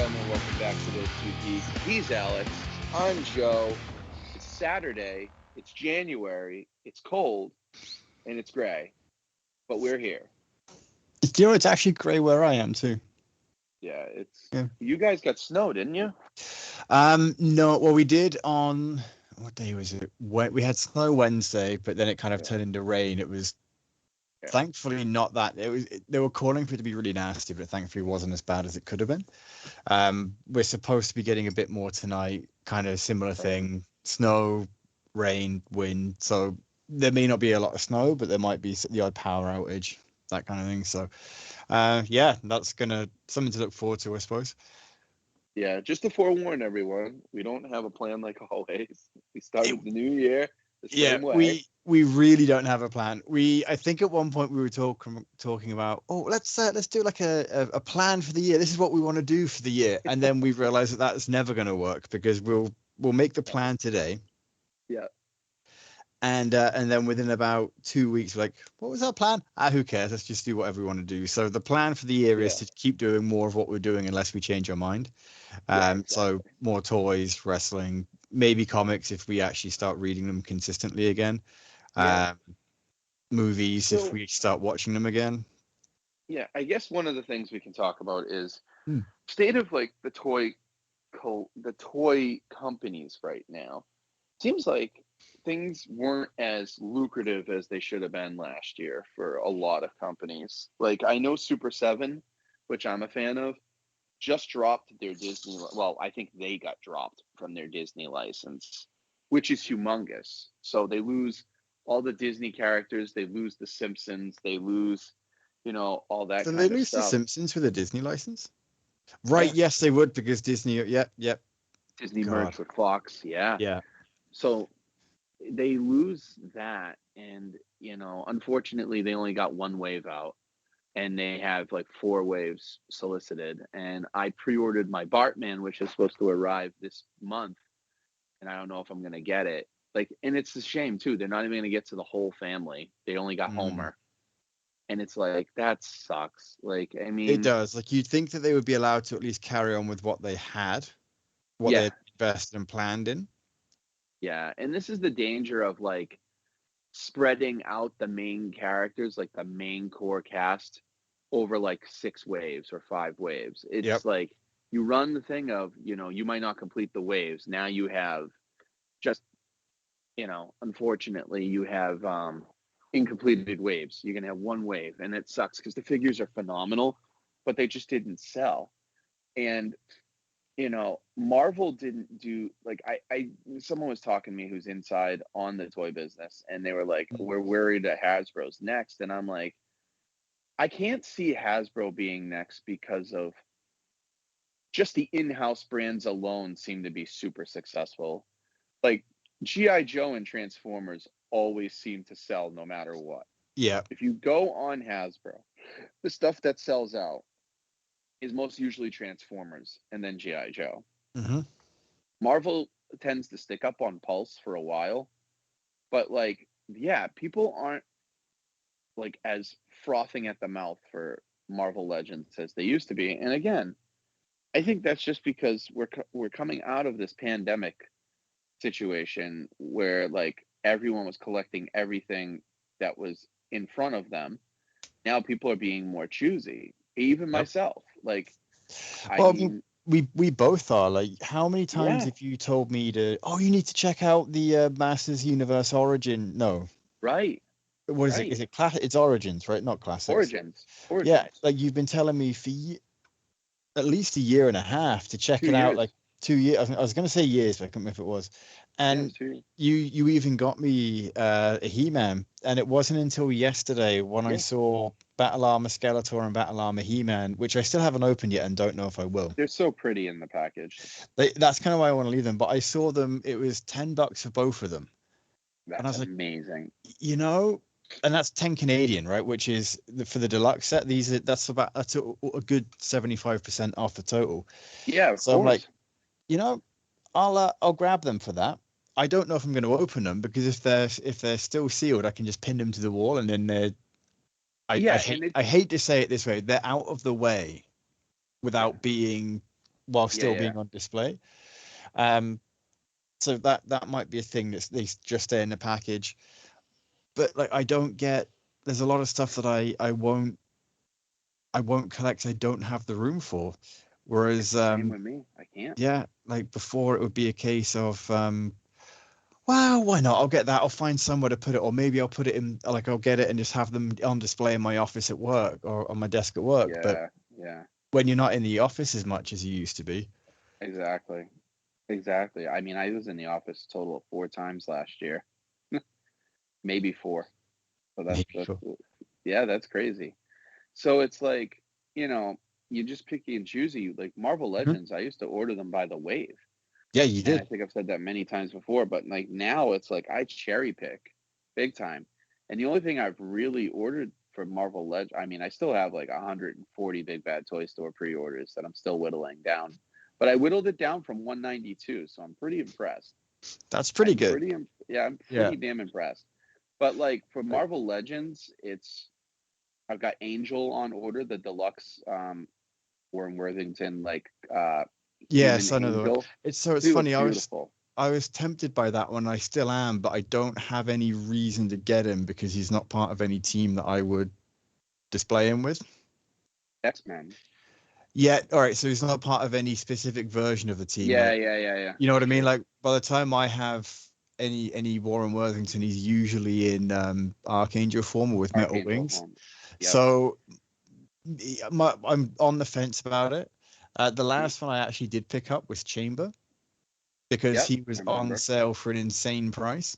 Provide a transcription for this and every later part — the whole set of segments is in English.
gentlemen, welcome back to Those Two Geeks. He's Alex. I'm Joe. It's Saturday. It's January. It's cold and it's gray, but we're here. You know, it's actually grey where I am too. Yeah, Yeah. You guys got snow, didn't you? No, well, we did on what day was it? We had snow Wednesday, but then it kind of turned into rain. It was thankfully not that. They were calling for it to be really nasty, but thankfully it wasn't as bad as it could have been. We're supposed to be getting a bit more tonight, kind of similar thing: snow, rain, wind. So there may not be a lot of snow, but there might be the odd power outage, that kind of thing. So, yeah, that's something to look forward to, I suppose. Yeah, just to forewarn everyone, we don't have a plan like always. We started the new year the same way. We really don't have a plan. I think at one point we were talking about, let's do like a plan for the year. This is what we want to do for the year, and then we realized that that's never going to work because we'll make the plan today. Yeah. And then within about 2 weeks, we're like, what was our plan? Who cares? Let's just do whatever we want to do. So the plan for the year is to keep doing more of what we're doing unless we change our mind. Exactly. So more toys, wrestling, maybe comics if we actually start reading them consistently again. Movies if we start watching them again. Yeah, I guess one of the things we can talk about is state of like the toy companies right now. Seems like things weren't as lucrative as they should have been last year for a lot of companies. Like I know Super 7, which I'm a fan of, just dropped their Disney. Well, I think they got dropped from their Disney license, which is humongous. So they lose all the Disney characters. They lose the Simpsons. They lose, all that. So kind they of lose stuff. the Simpsons with a Disney license, right? Yeah. Yes, they would because Disney. Yep. Disney merged with Fox. Yeah. So they lose that, and unfortunately, they only got one wave out. And they have like 4 waves solicited. And I pre-ordered my Bartman, which is supposed to arrive this month. And I don't know if I'm going to get it. And it's a shame too. They're not even going to get to the whole family. They only got Homer. And it's like, that sucks. I mean, it does. You'd think that they would be allowed to at least carry on with what they had, what they had invested and planned in. Yeah. And this is the danger of spreading out the main characters, like the main core cast, over 6 waves or 5 waves. It's like you run the thing of, you might not complete the waves. Now you have just, unfortunately, you have incompleted waves. You're going to have 1 wave, and it sucks because the figures are phenomenal, but they just didn't sell. And Marvel didn't do someone was talking to me who's inside on the toy business, and they were like, we're worried that Hasbro's next. And I'm like, I can't see Hasbro being next because of just the in-house brands alone seem to be super successful. Like G.I. Joe and Transformers always seem to sell no matter what. Yeah. If you go on Hasbro, the stuff that sells out is most usually Transformers and then G.I. Joe. Mm-hmm. Marvel tends to stick up on Pulse for a while, but people aren't as frothing at the mouth for Marvel Legends as they used to be. And again, I think that's just because we're coming out of this pandemic situation where everyone was collecting everything that was in front of them. Now people are being more choosy. Even myself, we both are. How many times have you told me you need to check out the Masters Universe Origin? No. Right. What is it? Is it It's Origins, right? Not Classics. Origins. Yeah, you've been telling me for at least a year and a half to check it out. 2 years. I was going to say years, but I couldn't remember if it was. And you even got me a He-Man, and it wasn't until yesterday when I saw Battle Armor Skeletor and Battle Armor He-Man, which I still haven't opened yet and don't know if I will. They're so pretty in the package. That's kind of why I want to leave them. But I saw them; it was $10 for both of them. That's and I was amazing. And that's 10 Canadian, right? Which is for the deluxe set. That's a good 75% off the total. Yeah, of so course. I'm like, I'll grab them for that. I don't know if I'm going to open them because if they're still sealed, I can just pin them to the wall and then I hate to say it this way, they're out of the way without being while Yeah, still yeah. being on display. So that might be a thing that's they just stay in the package. But like I don't get there's a lot of stuff that I won't collect. I don't have the room for. It's Whereas the same with me. I can't. yeah, like before it would be a case of well, why not? I'll get that. I'll find somewhere to put it, or maybe I'll put it in like I'll get it and just have them on display in my office at work or on my desk at work. But Yeah, yeah. when you're not in the office as much as you used to be. Exactly. Exactly. I mean, I was in the office a total of 4 times last year. Maybe 4. So Maybe that's for yeah, that's crazy. So it's like, you know, you just picky and choosy. Like Marvel Mhm. Legends, I used to order them by the wave. Yeah, you And I did. think I've said that many times before, but like now it's like I cherry pick big time. And the only thing I've really ordered for Marvel Legends, I mean, I still have like 140 Big Bad Toy Store pre-orders that I'm still whittling down. But I whittled it down from 192, so I'm pretty impressed. That's pretty good. Yeah, I'm Yeah. pretty damn impressed. But like for Marvel Legends, it's I've got Angel on order, the deluxe Warren Worthington like human Yes, I know the one. angel. It's He looks funny. beautiful. I was tempted by that one. I still am, but I don't have any reason to get him because he's not part of any team that I would display him with. X-Men. Yeah, all right. So he's not part of any specific version of the team. Yeah, Like, yeah, yeah, yeah. you know what I mean? True. Like by the time I have any Warren Worthington, he's usually in Archangel form or with metal Archangel wings. form. Yep. So I'm on the fence about it. The Hmm. last one I actually did pick up was Chamber because Yep. he I was on remember. sale for an insane price.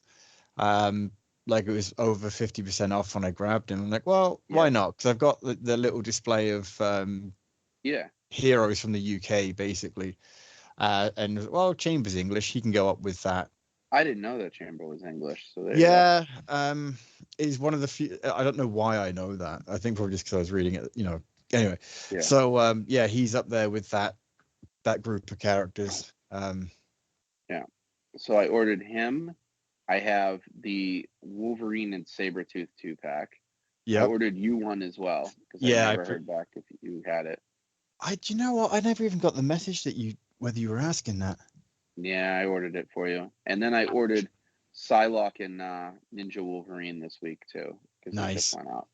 Um, like it was over 50% off when I grabbed him. I'm like, well, why Yep. not? Because I've got the little display of Yeah. heroes from the UK, basically. And well, Chambers English, he can go up with that. I didn't know that Chamber was English, so there you go. Yeah, is one of the few. I don't know why I know that. I think probably just because I was reading it. Anyway, Yeah. so yeah, he's up there with that group of characters. Yeah. So I ordered him. I have the Wolverine and Sabretooth 2-pack. I Yep. ordered you one as well because I Yeah, never heard back if you had it. do you know what? I never even got the message that whether you were asking that. Yeah, I ordered it for you. And then I ordered Psylocke and Ninja Wolverine this week too because it just Nice. went out.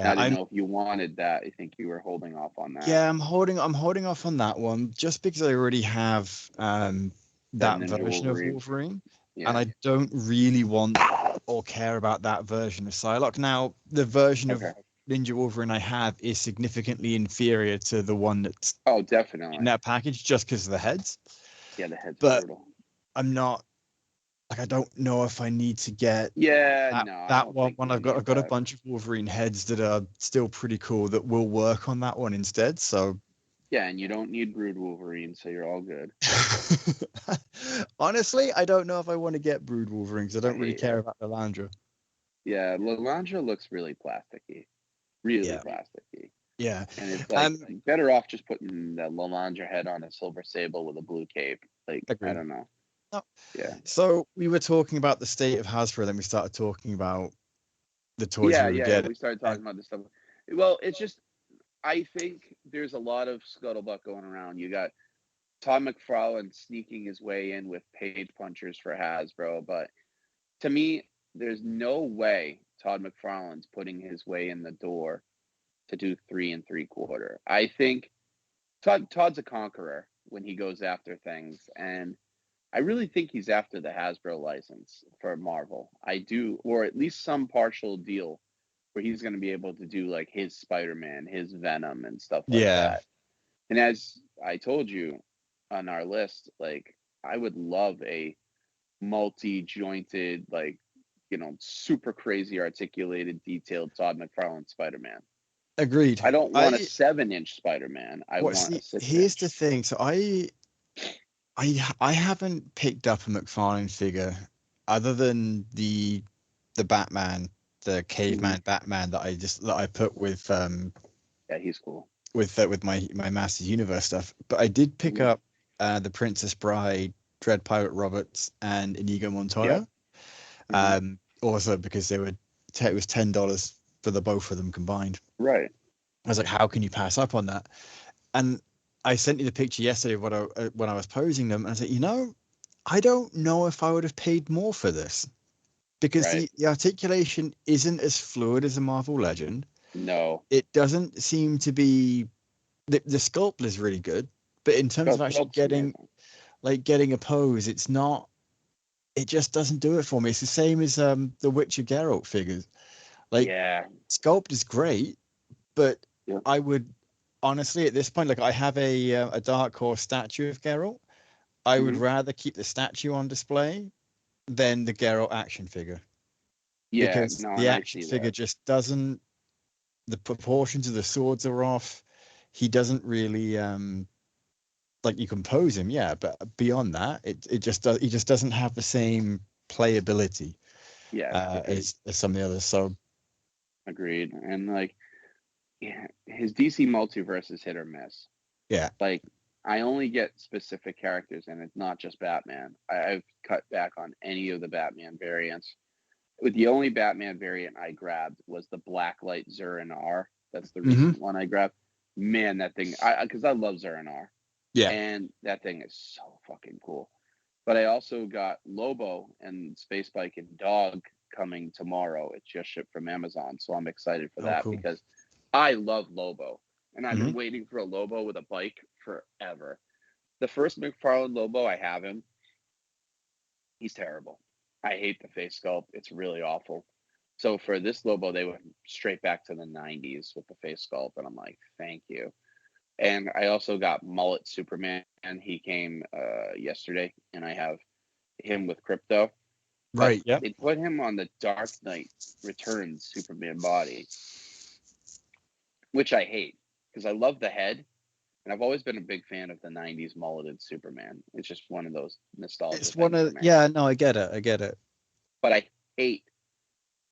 Now, I didn't I'm know if you wanted that. I think you were holding off on that. Yeah, I'm holding off on that one just because I already have That that Ninja version of Wolverine. Wolverine, and Yeah. I don't really want or care about that version of Psylocke. Now, the version of Okay. Ninja Wolverine I have is significantly inferior to the one that's Oh, in definitely. that package just because of the heads. Yeah, the head's But brutal. I'm not like I don't know if I need to get Yeah, that no, I that don't one think when you I've need got a that. bunch of Wolverine heads that are still pretty cool that will work on that one instead. So Yeah, and you don't need Brood Wolverine, so you're all good. honestly, I don't know if I want to get Brood Wolverine because I I don't really hate care it. about the Landra. Yeah, Lalandra looks really plasticky. Really Yeah, plasticky. yeah. And it's like Um, better off just putting the Lalandra head on a silver sable with a blue cape. Like, I agreed. don't know. No. Yeah. So we were talking about the state of Hasbro, then we started talking about the toys Yeah, we were yeah, yeah. getting. We started And talking about this stuff. Well, it's just I think there's a lot of scuttlebutt going around. You got Todd McFarlane sneaking his way in with page punchers for Hasbro, but to me, there's no way Todd McFarlane's putting his way in the door to do 3 3/4. I think Todd's a conqueror when he goes after things, and I really think he's after the Hasbro license for Marvel. I do, or at least some partial deal where he's going to be able to do like his Spider-Man, his Venom, and stuff like yeah, that. And as I told you on our list, like I would love a multi-jointed, like super crazy articulated, detailed Todd McFarlane Spider-Man. agreed. I don't want a 7-inch Spider-Man. I What? want a See, six here's the inch. thing. So I haven't picked up a McFarlane figure other than the Batman, the Mm-hmm. caveman Batman that I put Yeah, he's cool. with my Masters Universe stuff. But I did pick Mm-hmm. up the Princess Bride, Dread Pirate Roberts, and Inigo Yep. Montoya. Mm-hmm. Also because it was $10 for the both of them combined. Right. I was like, how can you pass up on that? And I sent you the picture yesterday when I was posing them, and I said, I don't know if I would have paid more for this because Right. the articulation isn't as fluid as a Marvel Legend. No. It doesn't seem to be the sculpt is really good, but in terms of actually Sculpt's getting a pose, it's not. It just doesn't do it for me. It's the same as the Witcher Geralt figures. Like Yeah. sculpt is great, but Yeah. I would honestly at this point, like I have a Dark Horse statue of Geralt. I would Mhm. rather keep the statue on display than the Geralt action figure Yeah. because No, the and I action see figure that. just doesn't. The proportions of the swords are off. He doesn't really like you can pose him, yeah, but beyond that, it just does. He just doesn't have the same playability Yeah. Agreed. as some of the others. So Agreed. And like, yeah, his DC multiverse is hit or miss. yeah, Like, I only get specific characters, and it's not just Batman. I've cut back on any of the Batman variants. With the only Batman variant I grabbed was the Blacklight Zurin R. That's the hmm recent one I grabbed. Man, that thing, because I love Zurin R, yeah, and that thing is so fucking cool. But I also got Lobo and Space Bike and Dog coming tomorrow. It's just shipped from Amazon, so I'm excited for oh that cool. because I love Lobo, and I've hmm been waiting for a Lobo with a bike forever. The first McFarlane Lobo, I have him. He's terrible. I hate the face sculpt. It's really awful. So for this Lobo, they went straight back to the 90s with the face sculpt, and I'm like, thank you. And I also got Mullet Superman. He came yesterday, and I have him with Crypto. But Right, yeah, they put him on the Dark Knight Returns Superman body, which I hate because I love the head, and I've always been a big fan of the 90s mulleted Superman. It's just one of those nostalgia it's one things for of me. yeah. No, I get it. I get it. But I hate,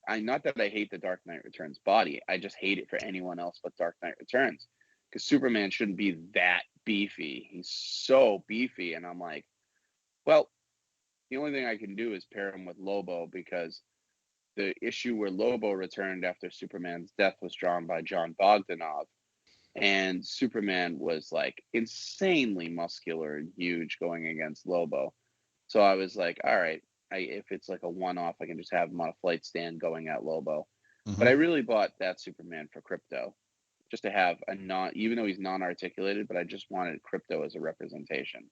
not that I hate the Dark Knight Returns body, I just hate it for anyone else but Dark Knight Returns. Because Superman shouldn't be that beefy. He's so beefy. And I'm like, well, the only thing I can do is pair him with Lobo because the issue where Lobo returned after Superman's death was drawn by John Bogdanov. And Superman was like insanely muscular and huge going against Lobo. So I was like, all right, if it's like a one off, I can just have him on a flight stand going at Lobo. But hmm I really bought that Superman for Crypto just to have a non, even though he's non articulated, but I just wanted Crypto as a representation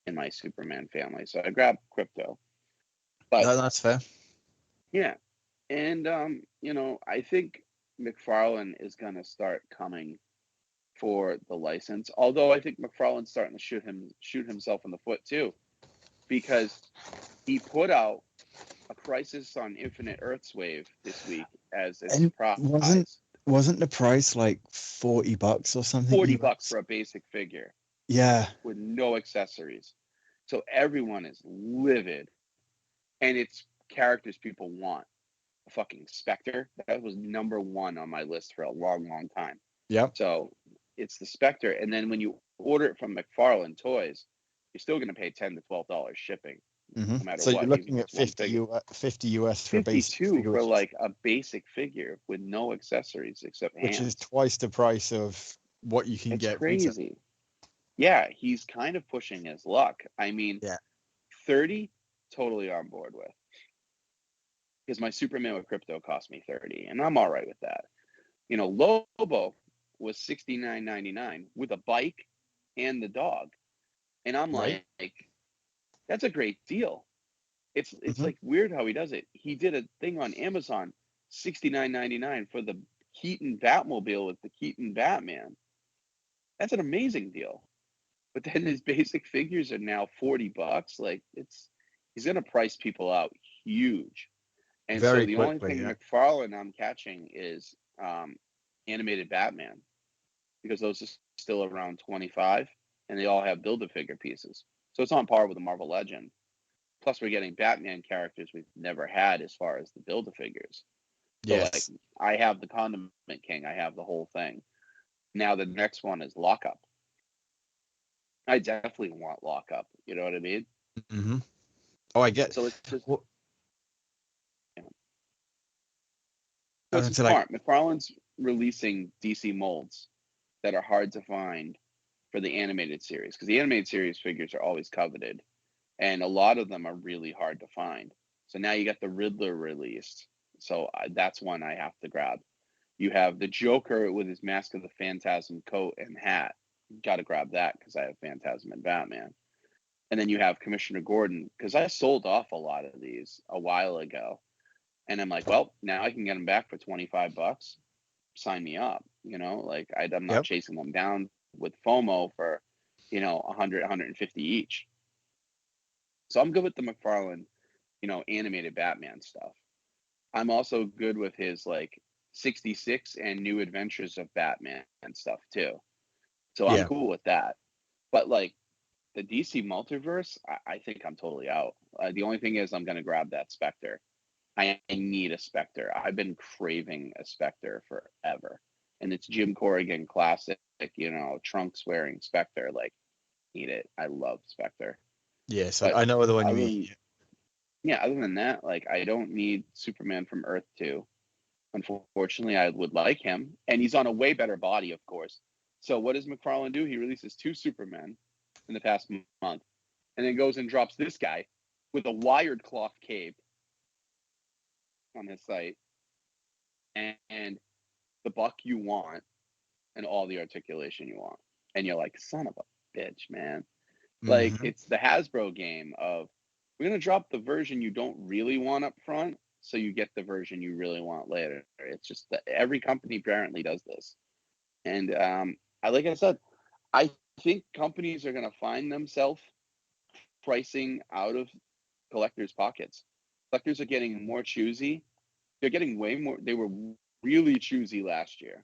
in my Superman family. So I grabbed Crypto. But No, that's fair. yeah, and I think McFarlane is gonna start coming for the license. Although I think McFarlane's starting to shoot himself in the foot too, because he put out a Crisis on Infinite Earths wave this week as a And surprise. wasn't the price like $40 or something 40 bucks US? for a basic figure Yeah. with no accessories. So everyone is livid. And it's characters people want. A fucking Spectre. That was number one on my list for a long, long time. Yep. So it's the Spectre. And then when you order it from McFarlane Toys, you're still going to pay $10 to $12 shipping, no matter So you're what, even looking if at it's one figure. 50 US for a basic 52 figure, for like a basic figure with no accessories except which is hands. twice the price of what you can It's get retail. crazy. Yeah, he's kind of pushing his luck. I mean, Yeah. 30, totally on board with. Because my Superman with Crypto cost me 30, and I'm all right with that. Lobo was $69.99 with a bike and the dog. And I'm Right. like, that's a great deal. It's hmm like weird how he does it. He did a thing on Amazon, $69.99 for the Keaton Batmobile with the Keaton Batman. That's an amazing deal. But then his basic figures are now 40 bucks. Like he's gonna price people out huge. And so Very the only quickly. thing Yeah. McFarlane I'm catching is animated Batman because those are still around 25 and they all have build a figure pieces. So it's on par with the Marvel Legend. Plus we're getting Batman characters we've never had as far as the build a figures. So like Yes. I have the Condiment King, I have the whole thing. Now the next one is Lockup. I definitely want Lockup. You know what I mean? hmm Oh, I get. So it's just Well, you know, I so it's was gonna say like, smart. McFarlane's releasing DC molds that are hard to find for the animated series, because the animated series figures are always coveted, and a lot of them are really hard to find. So now you got the Riddler released, so that's one I have to grab. You have the Joker with his Mask of the Phantasm coat and hat. Got to grab that because I have Phantasm and Batman. And then you have Commissioner Gordon, because I sold off a lot of these a while ago, and I'm like, well, now I can get them back for $25. Sign me up. Like I'm not Yep. chasing them down with FOMO for 100, 150 each. So I'm good with the McFarlane, animated Batman stuff. I'm also good with his like 66 and New Adventures of Batman and stuff too. So I'm Yeah. cool with that. But like the DC multiverse, I think I'm totally out. The only thing is I'm going to grab that Spectre. I need a Spectre. I've been craving a Spectre forever. And it's Jim Corrigan classic, trunks wearing Spectre. Like, need it. I love Spectre. Yes, But I know the one you other mean. than, yeah, other than that, like, I don't need Superman from Earth 2. Unfortunately, I would like him. And he's on a way better body, of course. So what does McFarlane do? He releases 2 Supermen in the past month. And then goes and drops this guy with a wired cloth cape on his site. And the buck you want and all the articulation you want. And you're like, son of a bitch, man. Like, Mm-hmm. it's the Hasbro game of, we're going to drop the version you don't really want up front, so you get the version you really want later. It's just that every company apparently does this. And like I said, I think companies are going to find themselves pricing out of collectors' pockets. Collectors are getting more choosy. They're getting way more. They were really choosy last year.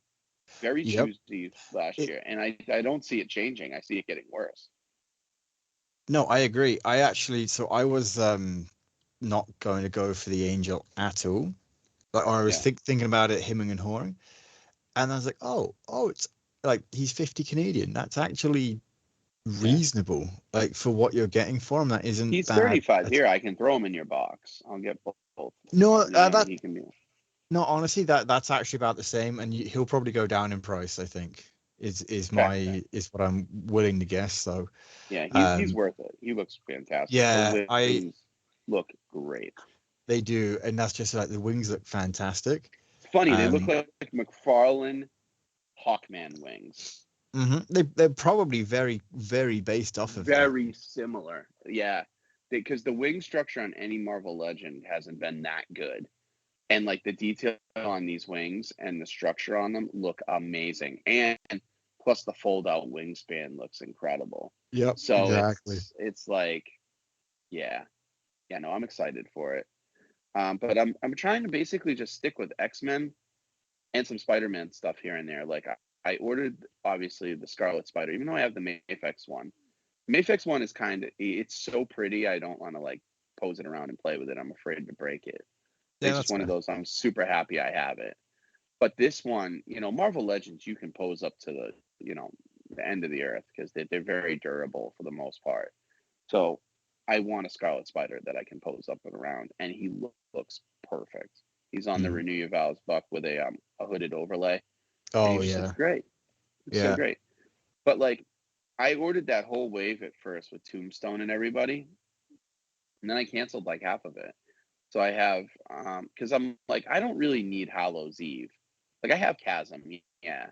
Very Yep. choosy last It, year. And I don't see it changing. I see it getting worse. no, I agree. I was not going to go for the Angel at all. Like I was Yeah. thinking about it, hemming and hawing, and I was like, it's like he's 50 Canadian. That's actually Yeah. reasonable. Like for what you're getting for him, that isn't He's bad. 35 here. I can throw him in your box. I'll get both. No, He can be. no, honestly, that's actually about the same, and he'll probably go down in price. I think Okay. is what I'm willing to guess. So, Yeah, he's worth it. He looks fantastic. Those yeah, wings look great. they do, and that's just like the wings look fantastic. It's funny. They look Um, like McFarlane Hawkman wings. they're probably very very based off of that. Very similar. Yeah. Because the wing structure on any Marvel Legend hasn't been that good. And like the detail on these wings and the structure on them look amazing. And plus the fold out wingspan looks incredible. Yep, So exactly. it's like, yeah. Yeah, no, I'm excited for it. But I'm trying to basically just stick with X-Men and some Spider-Man stuff here and there. Like I ordered obviously the Scarlet Spider, even though I have the Mafex one. Mafex one is it's so pretty. I don't want to like pose it around and play with it. I'm afraid to break it. Yeah, It's just that's one of fair. those. I'm super happy I have it. But this one, Marvel Legends, you can pose up to the end of the earth because they're very durable for the most part. So I want a Scarlet Spider that I can pose up and around, and he looks perfect. He's on the Mhm. Renew Your Vows buck with a hooded overlay, and he Oh just looks yeah, great. It's so yeah. great. But like, I ordered that whole wave at first with Tombstone and everybody, and then I canceled like half of it. So I have because I'm like I don't really need Hallows Eve. Like I have Chasm, yeah,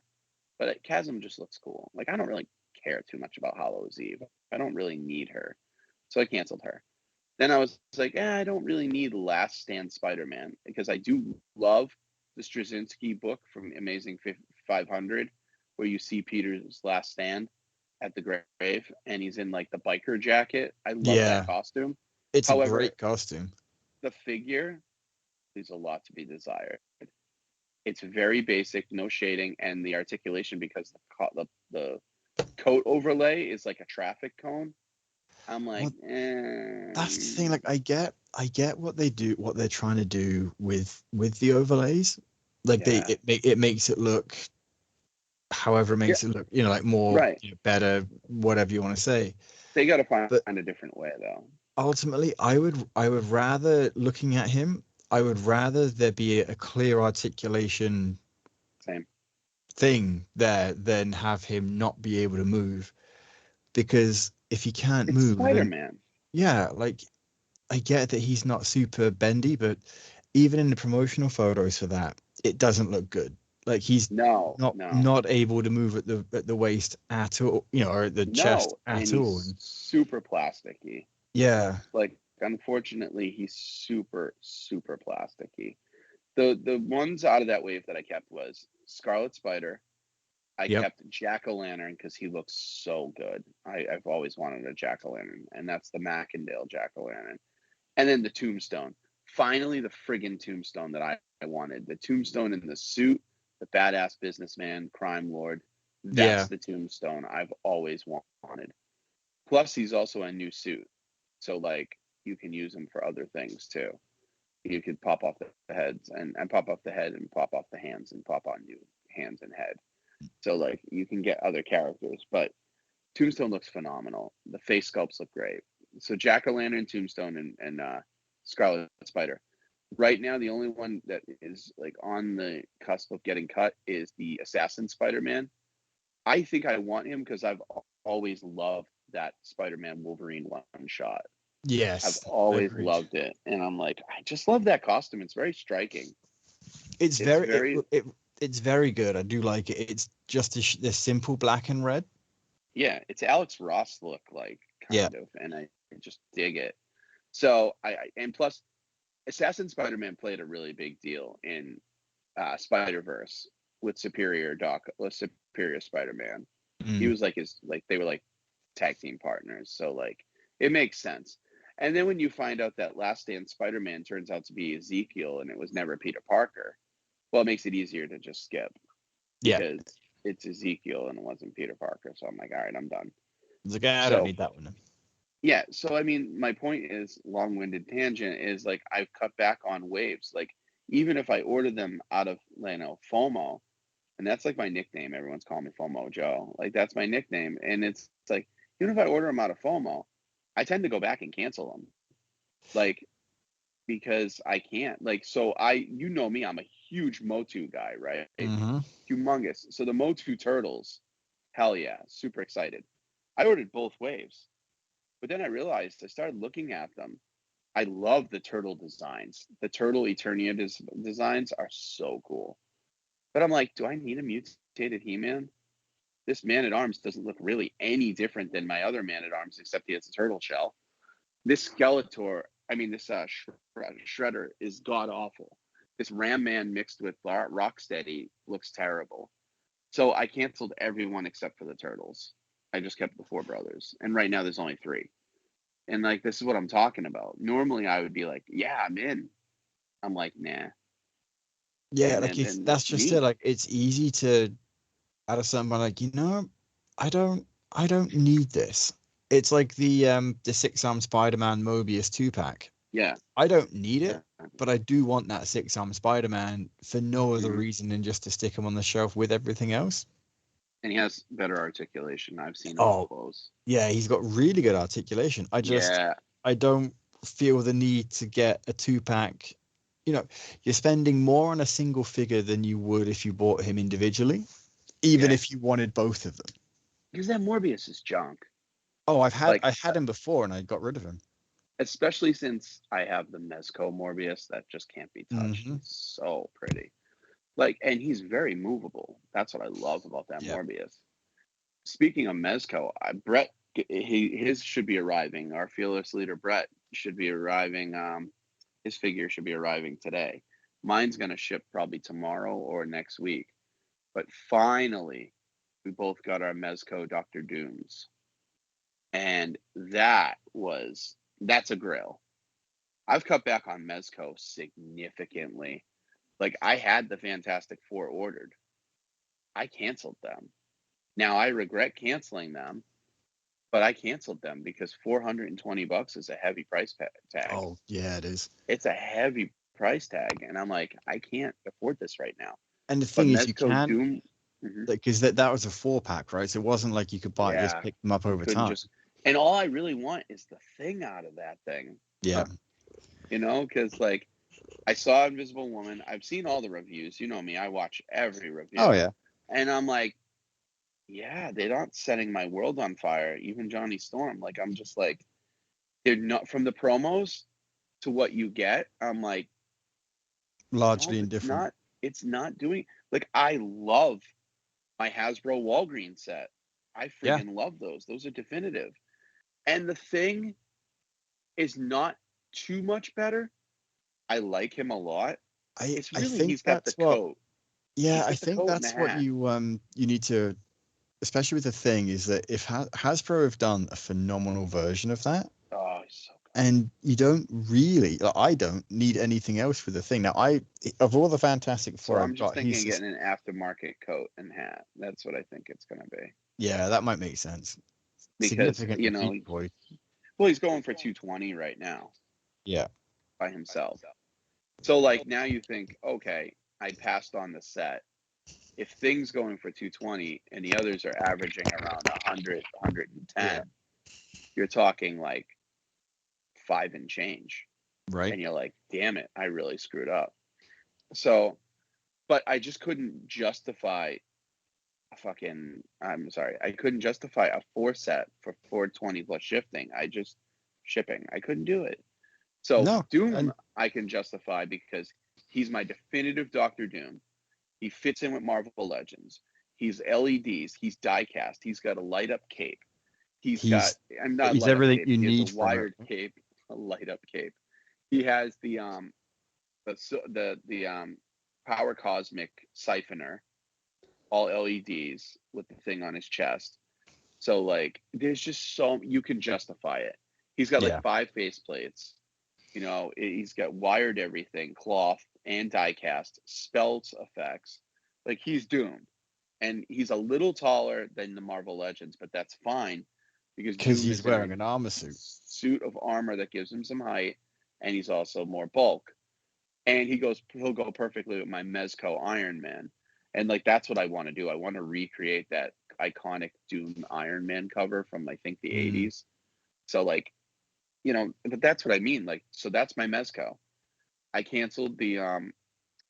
but Chasm just looks cool. Like I don't really care too much about Hallows Eve. I don't really need her, so I canceled her. Then I was like, I don't really need Last Stand Spider-Man because I do love the Straczynski book from Amazing 500, where you see Peter's last stand at the grave, and he's in like the biker jacket. I love that Yeah, costume. it's a However, great costume. the figure leaves a lot to be desired. It's very basic, no shading, and the articulation because the coat overlay is like a traffic cone. I'm like, Well, that's the thing. Like, I get what they do, what they're trying to do with the overlays. Like, yeah, it makes it look, however, it yeah, makes it look, like more right. better, whatever you want to say. They got to find But a different way though. ultimately, I would rather looking at him, I would rather there be a clear articulation Same. thing there than have him not be able to move. because if he can't It's move, then Spider-Man. yeah, like I get that he's not super bendy, but even in the promotional photos for that, it doesn't look good. Like he's No, not no, not able to move at the waist at all, or at the chest no. And at all. he's And super plasticky. yeah, Like, unfortunately, he's super, super plasticky. The ones out of that wave that I kept was Scarlet Spider. I yep, kept Jack-o'-lantern because he looks so good. I've always wanted a Jack-o'-lantern, and that's the Mackendale Jack-o'-lantern. And then the Tombstone. Finally, the friggin' Tombstone that I wanted. The Tombstone in the suit, the badass businessman, crime lord. yeah, That's the Tombstone I've always wanted. Plus, he's also a new suit. So, like, you can use him for other things too. You could pop off the heads and pop off the head and pop off the hands and pop on new hands and head. So, like, you can get other characters, but Tombstone looks phenomenal. The face sculpts look great. So Jack O' Lantern, Tombstone, and Scarlet Spider. Right now, the only one that is like on the cusp of getting cut is the Assassin Spider-Man. I think I want him because I've always loved that Spider-Man Wolverine one shot. I've yes, always agreed. loved it, and I'm like, I just love that costume. It's very striking. It's It's very very it's very good. I do like it. It's just the simple black and red. yeah, it's Alex Ross look like Yeah. kind of, and I just dig it. So and plus Assassin Spider-Man played a really big deal in Spider-Verse with Superior Spider-Man. He Mm. was like his like they were like tag team partners, so like it makes sense. And then when you find out that Last Stand Spider-Man turns out to be Ezekiel and it was never Peter Parker, well, it makes it easier to just skip Yeah. because it's Ezekiel and it wasn't Peter Parker. So I'm like, all right, I'm done. It's like, I don't So need that one. yeah, so I mean, my point is long-winded tangent is like I've cut back on waves. Like even if I order them out of FOMO, and that's like my nickname. Everyone's calling me FOMO Joe. Like that's my nickname, and it's like even if I order them out of FOMO, I tend to go back and cancel them. Like because I can't. Like so you know me, I'm a huge Motu guy, right? Mm-hmm. Humongous. So the Motu turtles, hell yeah, super excited. I ordered both waves. But then I realized I started looking at them. I love the turtle designs. The turtle Eternia designs are so cool. But I'm like, do I need a mutated He-Man? This Man at Arms doesn't look really any different than my other Man at Arms, except he has a turtle shell. This Skeletor, I mean, this Shredder is god awful. This Ram Man mixed with Rocksteady looks terrible. So I canceled everyone except for the turtles. I just kept the four brothers, and right now there's only three. And like this is what I'm talking about. Normally I would be like, yeah, I'm in. I'm like, nah. Yeah, And like then if and that's it's just it, me. like it's easy to out of something like, I don't need this. It's like the six-arm Spider-Man Mobius 2-pack. Yeah. I don't need Yeah. it, but I do want that six-arm Spider-Man for no other hmm reason than just to stick him on the shelf with everything else. And he has better articulation. I've seen him up Oh, close. yeah, he's got really good articulation. Yeah. I don't feel the need to get a 2-pack. You're spending more on a single figure than you would if you bought him individually, even Yeah. if you wanted both of them. Because that Morbius is junk. Oh, Like, I had him before and I got rid of him. especially since I have the Mezco Morbius that just can't be touched. Hmm. It's so pretty. Like, and he's very movable. That's what I love about that Yeah. Morbius. Speaking of Mezco, Brett, his should be arriving. Our fearless leader Brett should be arriving. His figure should be arriving today. Mine's gonna ship probably tomorrow or next week. But finally, we both got our Mezco Doctor Dooms, and that's a grail. I've cut back on Mezco significantly. Like I had the Fantastic Four ordered. I canceled them. Now I regret canceling them, but I canceled them because $420 is a heavy price tag. Oh, yeah, it is. It's a heavy price tag, and I'm like, I can't afford this right now. And the But thing is, you Mezco can, Doom, mhm, like, because that was a 4-pack, right? So it wasn't like you could buy just yeah, pick them up you over couldn't time. just. And all I really want is the thing out of that thing, Yeah. because like I saw Invisible Woman. I've seen all the reviews. You know me, I watch every Oh, review, yeah. and I'm like, yeah, they're not setting my world on fire. Even Johnny Storm, like I'm just like they're not from the promos to what you get. I'm like, Largely no, indifferent. it's not doing like I love my Hasbro Walgreens set. I Yeah, friggin' love those. Those are definitive. And the thing is not too much better. I like him a lot. It's I really think he's got the that's what. coat. Yeah, He's I got the think coat and the that's what hat. you need to, especially with the thing, is that if Hasbro have done a phenomenal version of that, Oh, he's so good. and you don't really, like, I don't need anything else with the thing. Now, of all the Fantastic So Four I'm I've just got, thinking he's of just, getting an aftermarket coat and hat. That's what I think it's gonna be. yeah, that might make sense. Because, Significantly cheap, boy. well, he's going for 220 right now Yeah, by himself. So like now you think, okay, I passed on the set. If things going for 220 and the others are averaging around 100, yeah, 110, you're talking like five and change. right. And you're like, damn it, I really screwed up. So, but I just couldn't justify a fucking, I'm sorry, I couldn't justify a four set for 420 plus shifting. Shipping. I couldn't do it. So No, Doom, and I can justify because he's my definitive Doctor Doom. He fits in with Marvel Legends. He's LEDs. He's diecast. He's got a light up cape. He's got, he's I'm not he's light up everything cape. you He has a need from it. wired cape, a light up cape. He has the power cosmic siphoner, all LEDs with the thing on his chest. So like, there's just so you can justify it. He's got like Yeah, five face plates. He's got wired everything, cloth and diecast, spells effects. Like he's doomed, and he's a little taller than the Marvel Legends, but that's fine because because Doom he's is in a wearing an armor suit. suit of armor that gives him some height, and he's also more bulk. And he'll go perfectly with my Mezco Iron Man, and like that's what I want to do. I want to recreate that iconic Doom Iron Man cover from I think the Mm. '80s. So like but that's what I mean. Like, so that's my Mezco. I canceled the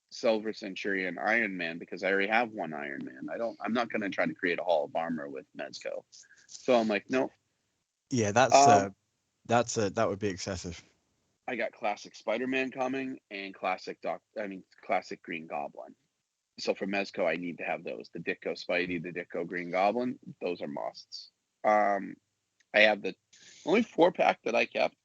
Silver Centurion Iron Man because I already have one Iron Man. I'm not gonna try to create a Hall of Armor with Mezco. So I'm like, no. Yeah, Um, that would be excessive. I got classic Spider-Man coming and classic Green Goblin. So for Mezco, I need to have those. The Ditko Spidey, the Ditko Green Goblin, those are musts. Um, I have the only four pack that I kept.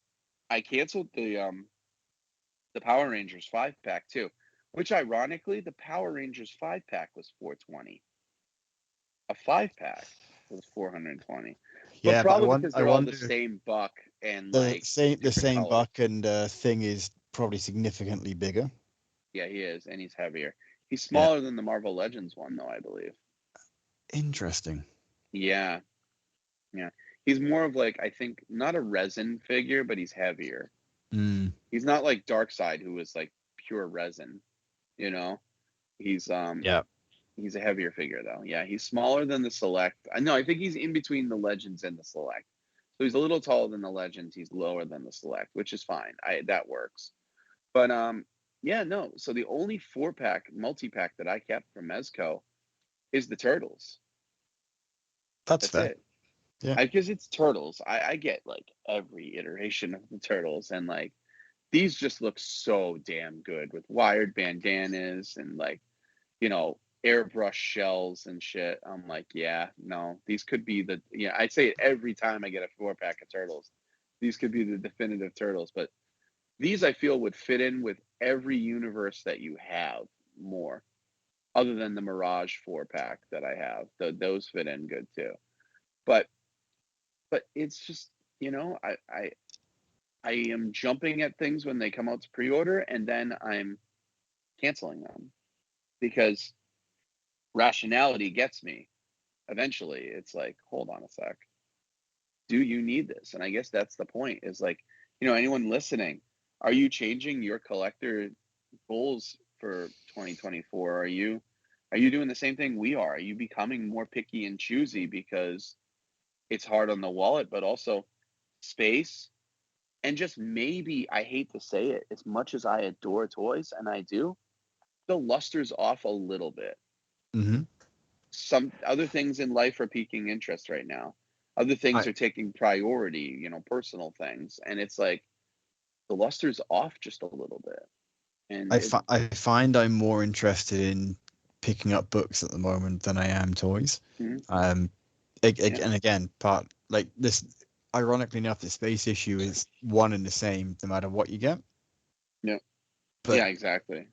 I canceled the Power Rangers 5 pack too, which ironically, the Power Rangers 5 pack was 420. A 5 pack was 420. But Yeah, but probably because I they're all the wonder same buck and the like the different same colors. buck and thing is probably significantly bigger. Yeah, he is, and he's heavier. He's Yeah, smaller than the Marvel Legends one, though, I believe. interesting. Yeah, yeah. He's more of like, I think, not a resin figure, but he's heavier. Mm. He's not like Darkseid, who is like pure resin, you know? He's Yeah. He's a heavier figure though. Yeah, he's smaller than the Select. I know. I think he's in between the Legends and the Select. So he's a little taller than the Legends. He's lower than the Select, which is fine. That works. But yeah, no. So the only 4 pack multi pack that I kept from Mezco is the Turtles. That's That's fair. it. Yeah. Because it's Turtles. I get like every iteration of the Turtles, and like these just look so damn good with wired bandanas and like airbrush shells and shit. I'm like, yeah, no, these could be I say it every time I get a 4 pack of turtles. These could be the definitive turtles, but these I feel would fit in with every universe that you have more, other than the Mirage 4 pack that I have. Those fit in good too. But it's just, I am jumping at things when they come out to pre-order and then I'm canceling them because rationality gets me eventually. It's like, hold on a sec, do you need this? And I guess that's the point, is like, anyone listening, are you changing your collector goals for 2024? Are you doing the same thing we are you becoming more picky and choosy because it's hard on the wallet, but also space, and just maybe, I hate to say it, as much as I adore toys, and I do, the luster's off a little bit. Hmm. some other things in life are piquing interest right now. Other things are taking priority, you know, personal things. And it's like the luster's off just a little bit. And I find I'm more interested in picking up books at the moment than I am toys. mm-hmm. And again, part like this, ironically enough, the space issue is one and the same no matter what you get. Yeah. But yeah, exactly.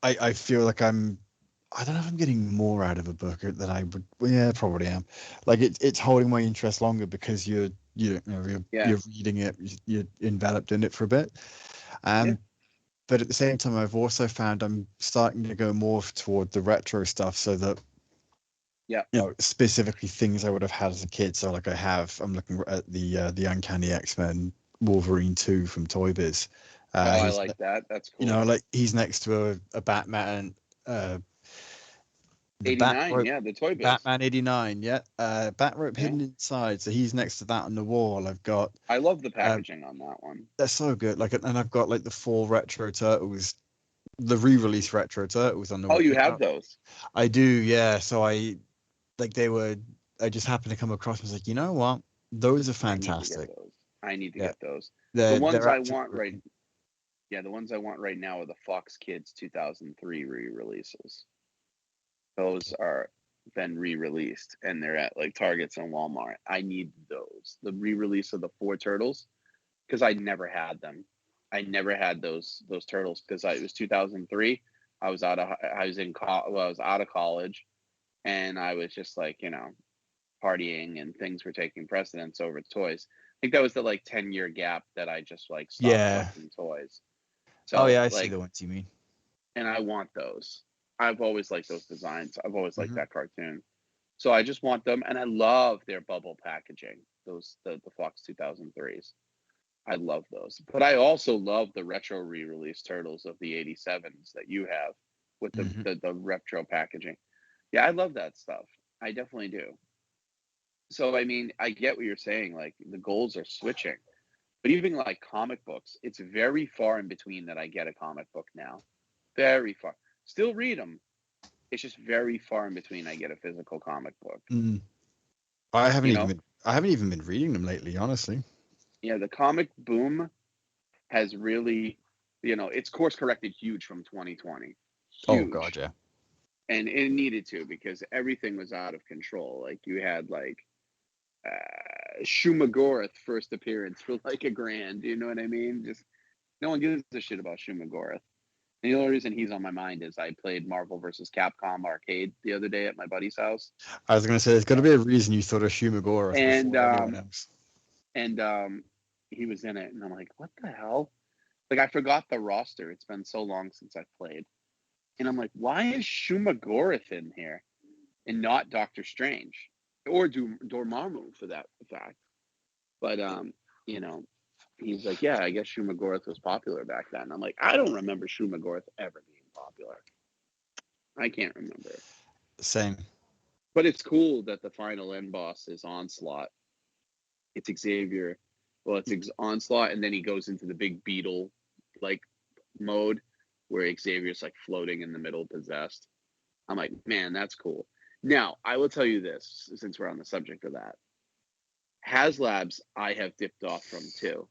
I feel like I don't know if I'm getting more out of a book than I would. Well, yeah, probably am. Like it's holding my interest longer because you're reading it, you're enveloped in it for a bit. But at the same time, I've also found I'm starting to go more toward the retro stuff, so that specifically things I would have had as a kid. So like I'm looking at the Uncanny X-Men Wolverine 2 from Toy Biz. I like that. That's cool. You know, like he's next to a Batman. The 89, the Toy Biz. Batman 89, Batrope hidden inside. So he's next to that on the wall. I love the packaging on that one. They're so good. Like, and I've got like the 4 retro turtles, the re-release retro turtles on the wall. Oh, you have those? I do, yeah. So I just happened to come across and was like, you know what? Those are fantastic. I need to get those. The ones I want the ones I want right now are the Fox Kids 2003 re-releases. Those are been re-released and they're at like Targets and Walmart. I need those. The re-release of the 4 turtles, because I never had them. I never had those turtles because it was 2003. I was out of college, and I was just like, you know, partying and things were taking precedence over toys. I think that was the like 10-year gap that I just like stopped collecting toys. So I see the ones you mean. And I want those. I've always liked those designs. I've always liked that cartoon. So I just want them, and I love their bubble packaging. Those the Fox 2003s. I love those. But I also love the retro re-release turtles of the 87s that you have with the retro packaging. Yeah, I love that stuff. I definitely do. So I mean, I get what you're saying. Like the goals are switching. But even like comic books, it's very far in between that I get a comic book now. Very far. Still read them. It's just very far in between I get a physical comic book. I haven't even been reading them lately, honestly. Yeah, the comic boom has really, it's course corrected huge from 2020. Huge. Oh god, yeah. And it needed to, because everything was out of control. Like you had like Shumagorath first appearance for like $1,000. You know what I mean? Just no one gives a shit about Shumagorath. And the only reason he's on my mind is I played Marvel vs. Capcom arcade the other day at my buddy's house. I was going to say, there's got to be a reason you thought of Shumagorath before everyone else. And he was in it, and I'm like, what the hell? Like, I forgot the roster. It's been so long since I've played. And I'm like, why is Shumagorath in here and not Doctor Strange? Or Dormammu, for that fact. But, he's like, yeah, I guess Shumagorath was popular back then. I'm like, I don't remember Shumagorath ever being popular. I can't remember. Same. But it's cool that the final end boss is Onslaught. It's Xavier. Well, it's Onslaught, and then he goes into the big beetle like mode where Xavier's like floating in the middle, possessed. I'm like, man, that's cool. Now, I will tell you this, since we're on the subject of that. HasLabs, I have dipped off from too.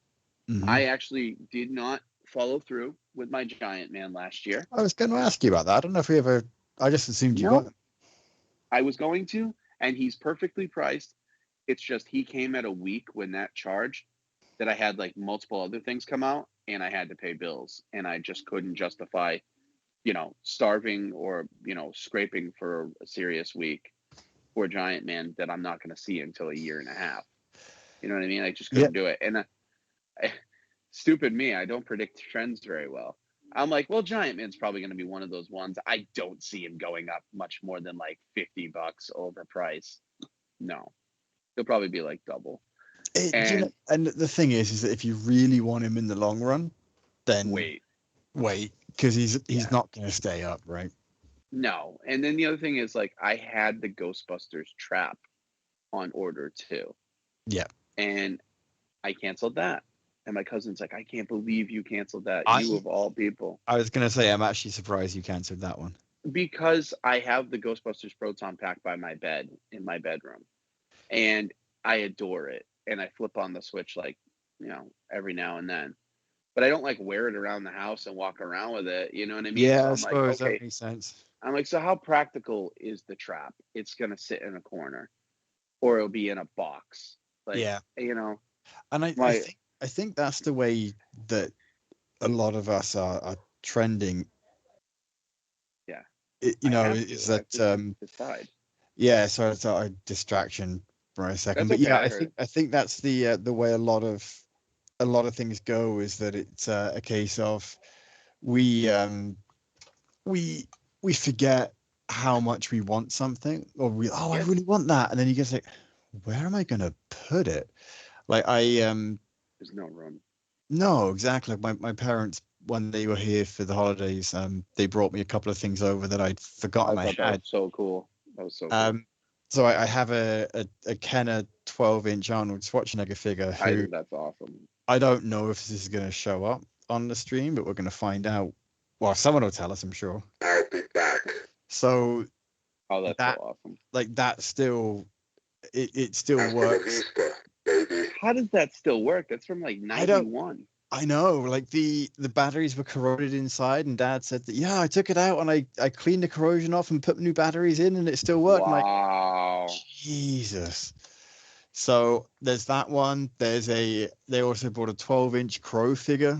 I actually did not follow through with my Giant Man last year. I was going to ask you about that. I don't know if I just assumed you got it. I was going to, and he's perfectly priced. It's just he came at a week when that charged that I had like multiple other things come out and I had to pay bills, and I just couldn't justify, starving or, scraping for a serious week for Giant Man that I'm not going to see until a year and a half. You know what I mean? I just couldn't do it. And stupid me, I don't predict trends very well. I'm like, well, Giant Man's probably going to be one of those ones. I don't see him going up much more than like $50 over price. No, he'll probably be like double. And the thing is that if you really want him in the long run, then wait, because he's not going to stay up, right? No. And then the other thing is, like, I had the Ghostbusters trap on order too. Yeah. And I canceled that. And my cousin's like, I can't believe you canceled that. You of all people. I was going to say, I'm actually surprised you canceled that one. because I have the Ghostbusters Proton Pack by my bed in my bedroom, and I adore it. And I flip on the switch like, every now and then. But I don't like wear it around the house and walk around with it. You know what I mean? Yeah, So I I'm like, suppose that okay. makes sense. I'm like, so how practical is the trap? It's gonna sit in a corner, or it'll be in a box. Like, Yeah, and my I think that's the way that a lot of us are trending. yeah. You I know, have is to. I have that to decide. yeah? So it's a distraction for a second, That's but okay. yeah, I heard it. I think that's the way a lot of things go, is that it's a case of we we we forget how much we want something, or I Yeah. really want that, and then you get like, where am I gonna put it? Like I There's no room. no, exactly. My parents, when they were here for the holidays, they brought me a couple of things over that I'd I forgotten I thought that was had. so cool. That was so cool. Um, so I have a Kenner 12-inch Arnold Schwarzenegger figure I who think that's awesome. I don't know if this is going to show up on the stream, but we're going to find out. Well, someone will tell us, I'm sure. I'll be back. So Oh, that's so that awesome. like that still it still Hasta la works. vista, baby. How does that still work? That's from like I don't 91. I know, like the batteries were corroded inside, and Dad said that I took it out and I cleaned the corrosion off and put new batteries in, and it still worked. I'm like, Wow. Jesus. So there's that one. They also brought a 12-inch Crow figure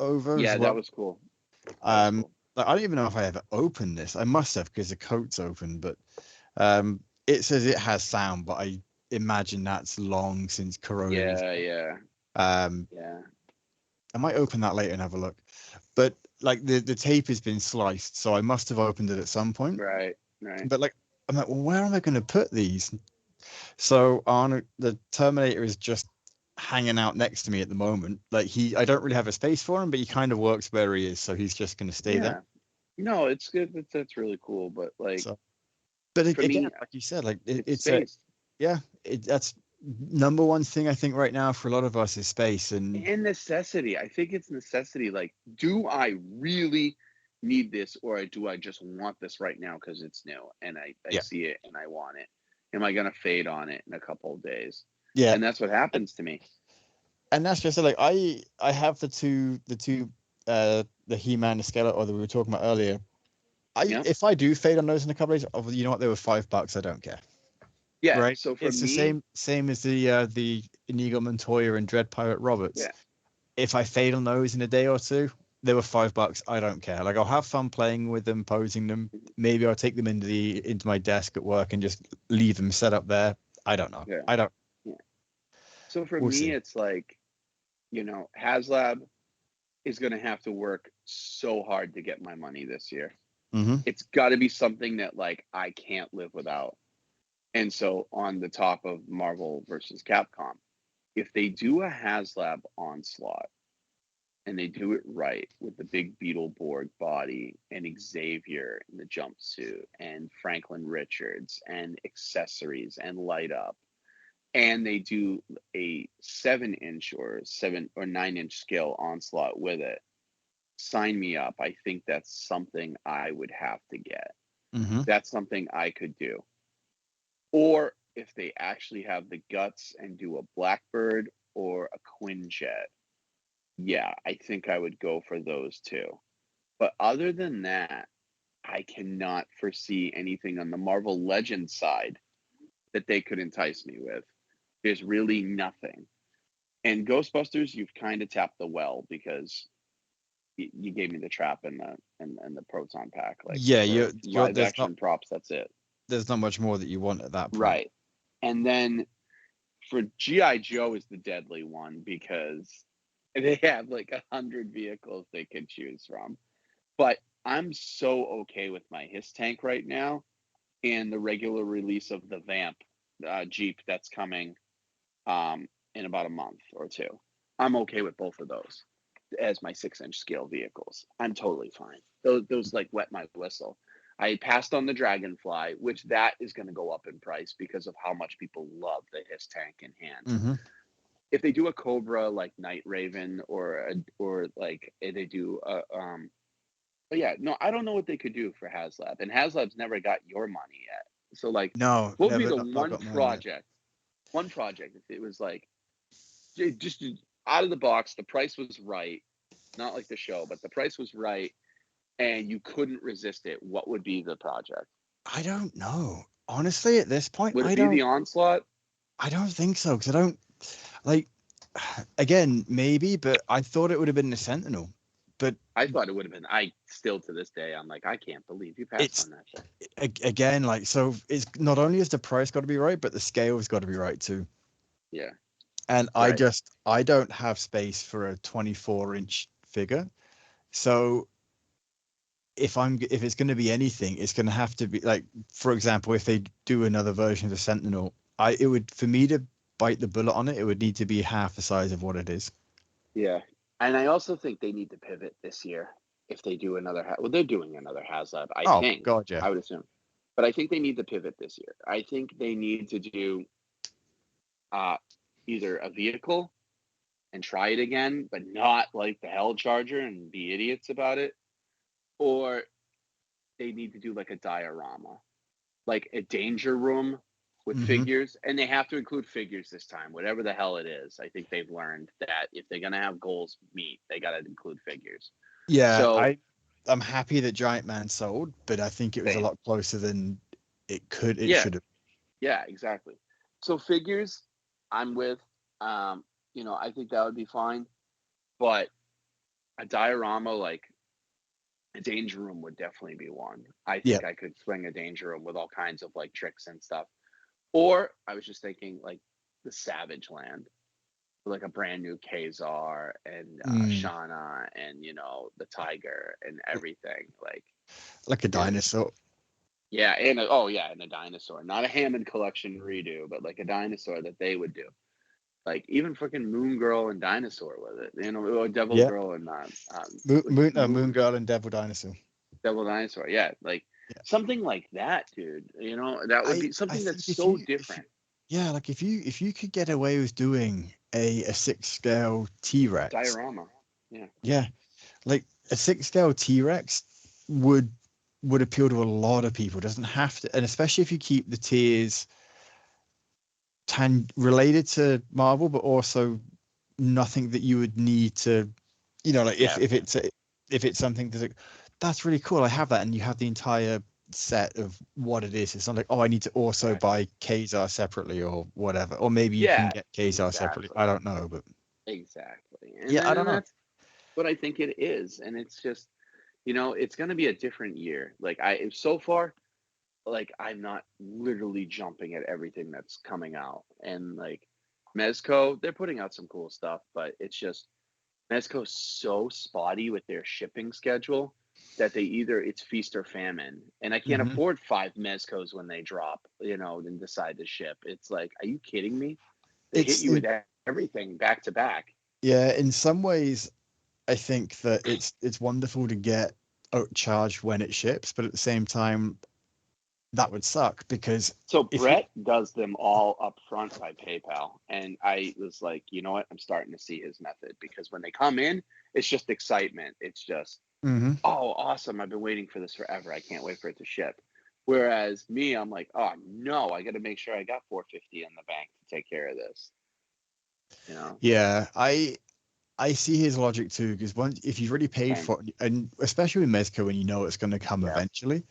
over as Yeah, that well. was cool. That was Um, cool. like, I don't even know if I ever opened this. I must have, because the coat's open, but it says it has sound, but I imagine that's long since corroded. Yeah, yeah, Um, yeah. I might open that later and have a look. But like the tape has been sliced, so I must have opened it at some point. Right, right. But like I'm like, well, where am I going to put these? So on the Terminator is just hanging out next to me at the moment. Like I don't really have a space for him, but he kind of works where he is, so he's just going to stay there. Yeah. No, it's good. That's really cool. But like So, but for again, me, like you said, like it's it's space that's number one thing I think right now for a lot of us is space, and and necessity. I think it's necessity. Like, do I really need this, or do I just want this right now because it's new and I yeah, see it and I want it? Am I gonna fade on it in a couple of days? yeah, And that's what happens to me. and that's just like I have the two the He-Man, the Skeletor that we were talking about earlier. Yeah. If I do fade on those in a couple of days, you know what, they were $5. I don't care. Yeah. Right? So for It's the me, same as the Inigo Montoya and Dread Pirate Roberts. yeah. If I fade on those in a day or two, they were $5. I don't care. Like I'll have fun playing with them, posing them. Maybe I'll take them into my desk at work and just leave them set up there. I don't know. Yeah. I don't. Yeah. So for We'll me, see. it's like, HasLab is going to have to work so hard to get my money this year. Mm-hmm. It's got to be something that like I can't live without. And so on the top of Marvel versus Capcom, if they do a HasLab onslaught and they do it right with the big Beetleborg body and Xavier in the jumpsuit and Franklin Richards and accessories and light up, and they do a 7-inch or 7 or 9-inch scale onslaught with it, sign me up. I think that's something I would have to get. Mm-hmm. That's something I could do. Or if they actually have the guts and do a Blackbird or a Quinjet, yeah, I think I would go for those two. But other than that, I cannot foresee anything on the Marvel Legends side that they could entice me with. There's really nothing. And Ghostbusters, you've kind of tapped the well because you gave me the trap and the proton pack. Like Yeah, for you're live action props, that's it. there's not much more that you want at that point. Right. And then for GI Joe is the deadly one because they have like 100 vehicles they could choose from. But I'm so okay with my Hiss tank right now and the regular release of the Vamp Jeep that's coming in about a month or two. I'm okay with both of those as my 6-inch scale vehicles. I'm totally fine. Those like wet my whistle. I passed on the Dragonfly, which that is going to go up in price because of how much people love the Hiss tank in hand. Mm-hmm. If they do a Cobra like Night Raven or like they do But yeah, no, I don't know what they could do for HasLab, and HasLab's never got your money yet. So like, No, what would be never, the not one got mine yet. project? One project, if it was like just out of the box, the price was right, not like the show, but the price was right, and you couldn't resist it. What would be the project? I don't know. Honestly, at this point, Would it be the Onslaught? I don't think so, because I don't like. Again, maybe, but I thought it would have been the Sentinel. But I thought it would have been. I still to this day, I'm like, I can't believe you passed it's on that thing. again like, so it's not only is the price got to be right, but the scale's got to be right too. Yeah. And Right. I don't have space for a 24-inch figure. So if it's going to be anything, it's going to have to be like, for example, if they do another version of the Sentinel, it would, for me to bite the bullet on it, it would need to be half the size of what it is. Yeah. And I also think they need to pivot this year if they do another. Well, they're doing another HasLab, I think. God, yeah. I would assume, but I think they need to pivot this year. I think they need to do either a vehicle and try it again, but not like the Hell Charger and be idiots about it, or they need to do like a diorama, like a danger room with figures, and they have to include figures this time, whatever the hell it is. I think they've learned that if they're gonna have goals meet, they gotta include figures. Yeah, So I'm happy that Giant Man sold, but I think it was a lot closer than it should have. Yeah, exactly. So figures, I'm with. I think that would be fine, but a diorama, like a danger room, would definitely be one. I think I could swing a danger room with all kinds of like tricks and stuff. Or I was just thinking like the Savage Land, like a brand new Kazar and Shauna and the tiger and everything, like a dinosaur. Yeah, and a dinosaur, not a Hammond collection redo, but like a dinosaur that they would do, like even freaking Moon Girl and Dinosaur with it, or Devil Girl and Moon Girl and Devil Dinosaur. Devil Dinosaur, yeah, like something like that, dude. That would be something that's so different. Like if you could get away with doing a 6-scale T-Rex diorama, like a 6-scale T-Rex would appeal to a lot of people. It doesn't have to, and especially if you keep the tiers related to Marvel, but also nothing that you would need to, if it's something that's really cool. I have that, and you have the entire set of what it is. It's not like, I need to also buy Kazar separately or whatever, or maybe you can get Kazar separately. I don't know, but exactly. And I don't know. That's what I think it is, and it's just, it's going to be a different year. Like so far, like I'm not literally jumping at everything that's coming out, and like Mezco, they're putting out some cool stuff, but it's just Mezco's so spotty with their shipping schedule that it's feast or famine, and I can't afford 5 Mezcos when they drop, and decide to ship. It's like, are you kidding me? They hit you with everything back to back. Yeah, in some ways, I think that it's wonderful to get charged when it ships, but at the same time, that would suck because Brett does them all up front by PayPal, and I was like, you know what? I'm starting to see his method, because when they come in, it's just excitement. It's just, oh, awesome! I've been waiting for this forever. I can't wait for it to ship. Whereas me, I'm like, oh no, I got to make sure I got $450 in the bank to take care of this. Yeah, I see his logic too, because if you've already paid for it, and especially with Mezco, when you know it's going to come eventually,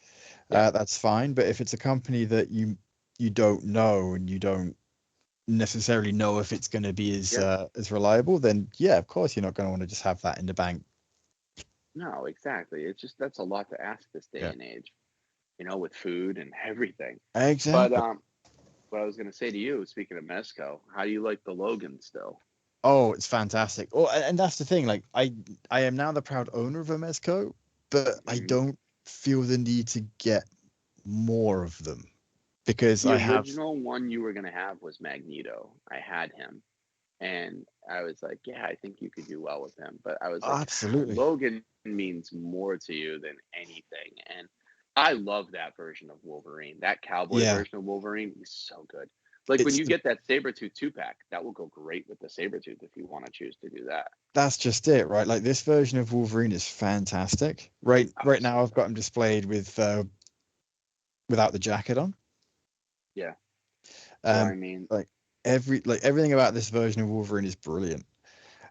that's fine. But if it's a company that you don't know, and you don't necessarily know if it's going to be as reliable, then of course you're not going to want to just have that in the bank. No, exactly. It's just, that's a lot to ask this day and age, with food and everything. Exactly. But what I was going to say to you, speaking of Mezco, how do you like the Logan still? Oh, it's fantastic. Oh, and that's the thing. Like, I am now the proud owner of a Mezco, but I don't feel the need to get more of them, because the original one you were going to have was Magneto. I had him, and I was like, yeah, I think you could do well with him. But I was like, absolutely, Logan means more to you than anything. And I love that version of Wolverine. That cowboy version of Wolverine is so good. Like when It's you get that Sabretooth 2-pack, that will go great with the Sabretooth if you want to choose to do that. That's just it, right? Like this version of Wolverine is fantastic. Right now I've got him displayed with without the jacket on. Yeah. I mean, like everything about this version of Wolverine is brilliant.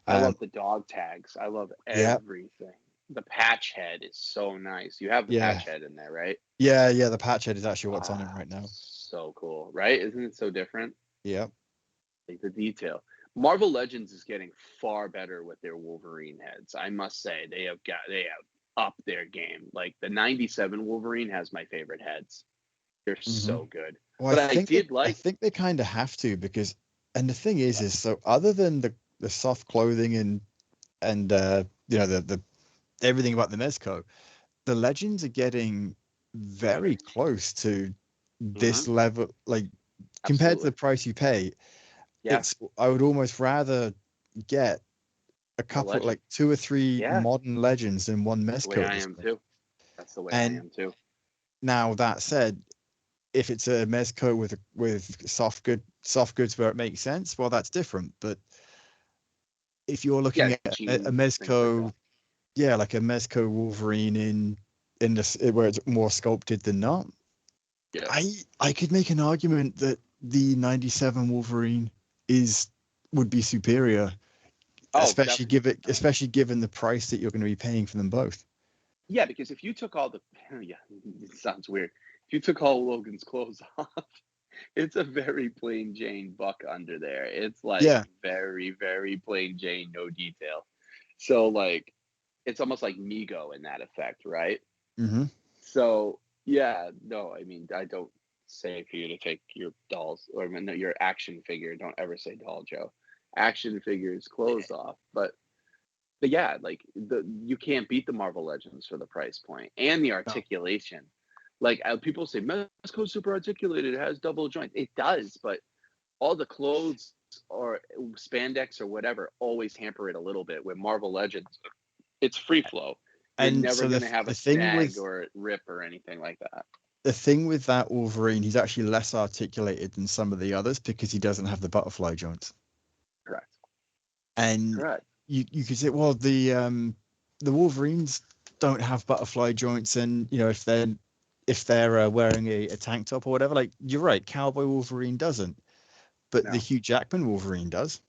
I love the dog tags. I love everything. Yeah. The patch head is so nice. You have the patch head in there, right? Yeah, the patch head is actually what's on him right now. So cool, right? Isn't it so different? Yeah. Like the detail. Marvel Legends is getting far better with their Wolverine heads. I must say they have upped their game. Like the 97 Wolverine has my favorite heads. They're so good. Well, but I think they kind of have to, because, and the thing is so other than the soft clothing and you know the everything about the Mezco, the Legends are getting very close to this level, like compared to the price you pay. I would almost rather get a couple, like 2 or 3 modern Legends than one Mezco. I am too. That's the way I am too. Now that said, if it's a Mezco with soft goods where it makes sense, well, that's different. But if you're looking at a Mezco, like a Mezco Wolverine in this where it's more sculpted than not, I could make an argument that the 97 Wolverine would be superior, especially given the price that you're going to be paying for them both. Yeah, because if you took all the it sounds weird. If you took all Logan's clothes off, it's a very plain Jane buck under there. It's like very, very plain Jane, no detail. So like it's almost like Mego in that effect, right? Mm-hmm. So yeah, no, I mean I don't say for you to take your dolls or no, your action figure. Don't ever say doll, Joe. Action figures clothes off, but yeah, like you can't beat the Marvel Legends for the price point and the articulation. Like people say, Mezco's super articulated. It has double joints. It does, but all the clothes or spandex or whatever always hamper it a little bit. With Marvel Legends, it's free flow. You're never going to have a snag or rip or anything like that. The thing with that Wolverine, he's actually less articulated than some of the others because he doesn't have the butterfly joints. Correct. And you could say, well, the Wolverines don't have butterfly joints, and you know if they're wearing a tank top or whatever, like you're right, Cowboy Wolverine doesn't, but the Hugh Jackman Wolverine does.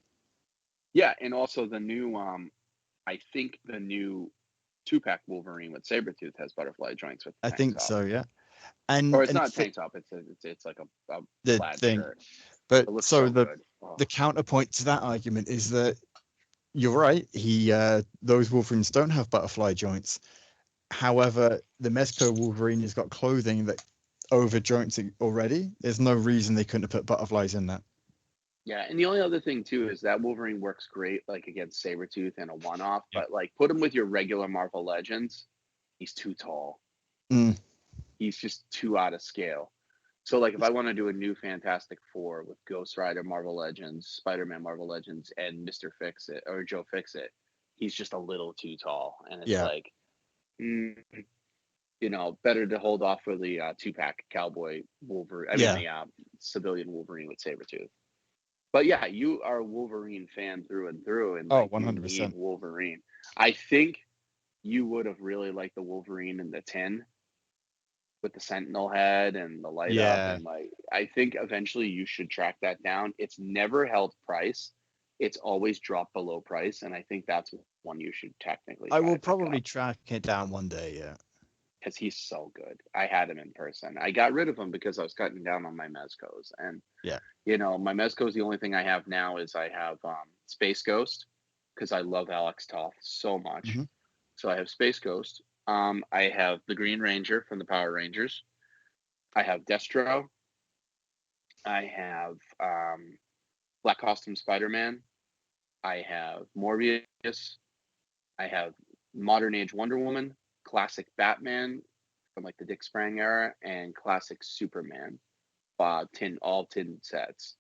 Yeah, and also the new I think the new 2-pack Wolverine with Sabretooth has butterfly joints with the tank top. I think so, yeah. Or it's not a tank top, it's like a plaid shirt. But so the counterpoint to that argument is that you're right, those Wolverines don't have butterfly joints. However, the Mezco Wolverine has got clothing that over joints it already. There's no reason they couldn't have put butterflies in that. Yeah, and the only other thing too is that Wolverine works great like against Sabretooth and a one-off, but like put him with your regular Marvel Legends, he's too tall. He's just too out of scale. So like if I want to do a new Fantastic Four with Ghost Rider Marvel Legends, Spider-Man Marvel Legends, and Mr. Fix-It or Joe Fix-It, he's just a little too tall. And it's like, you know, better to hold off for the 2-pack Cowboy Wolverine. I mean, the civilian Wolverine with Sabretooth. But yeah, you are a Wolverine fan through and through, and like 100%. You need Wolverine. I think you would have really liked the Wolverine in the tin with the Sentinel head and the light up, and like I think eventually you should track that down. It's never held price; it's always dropped below price, and I think that's one you should technically. I will probably track it down one day, because he's so good. I had him in person. I got rid of him because I was cutting down on my Mezcos, and you know, my Mezcos, the only thing I have now is I have Space Ghost because I love Alex Toth so much. So I have Space Ghost. I have the Green Ranger from the Power Rangers. I have Destro. I have Black Costume Spider-Man. I have Morbius. I have Modern Age Wonder Woman, classic Batman from like the Dick Sprang era, and classic Superman. All tin sets.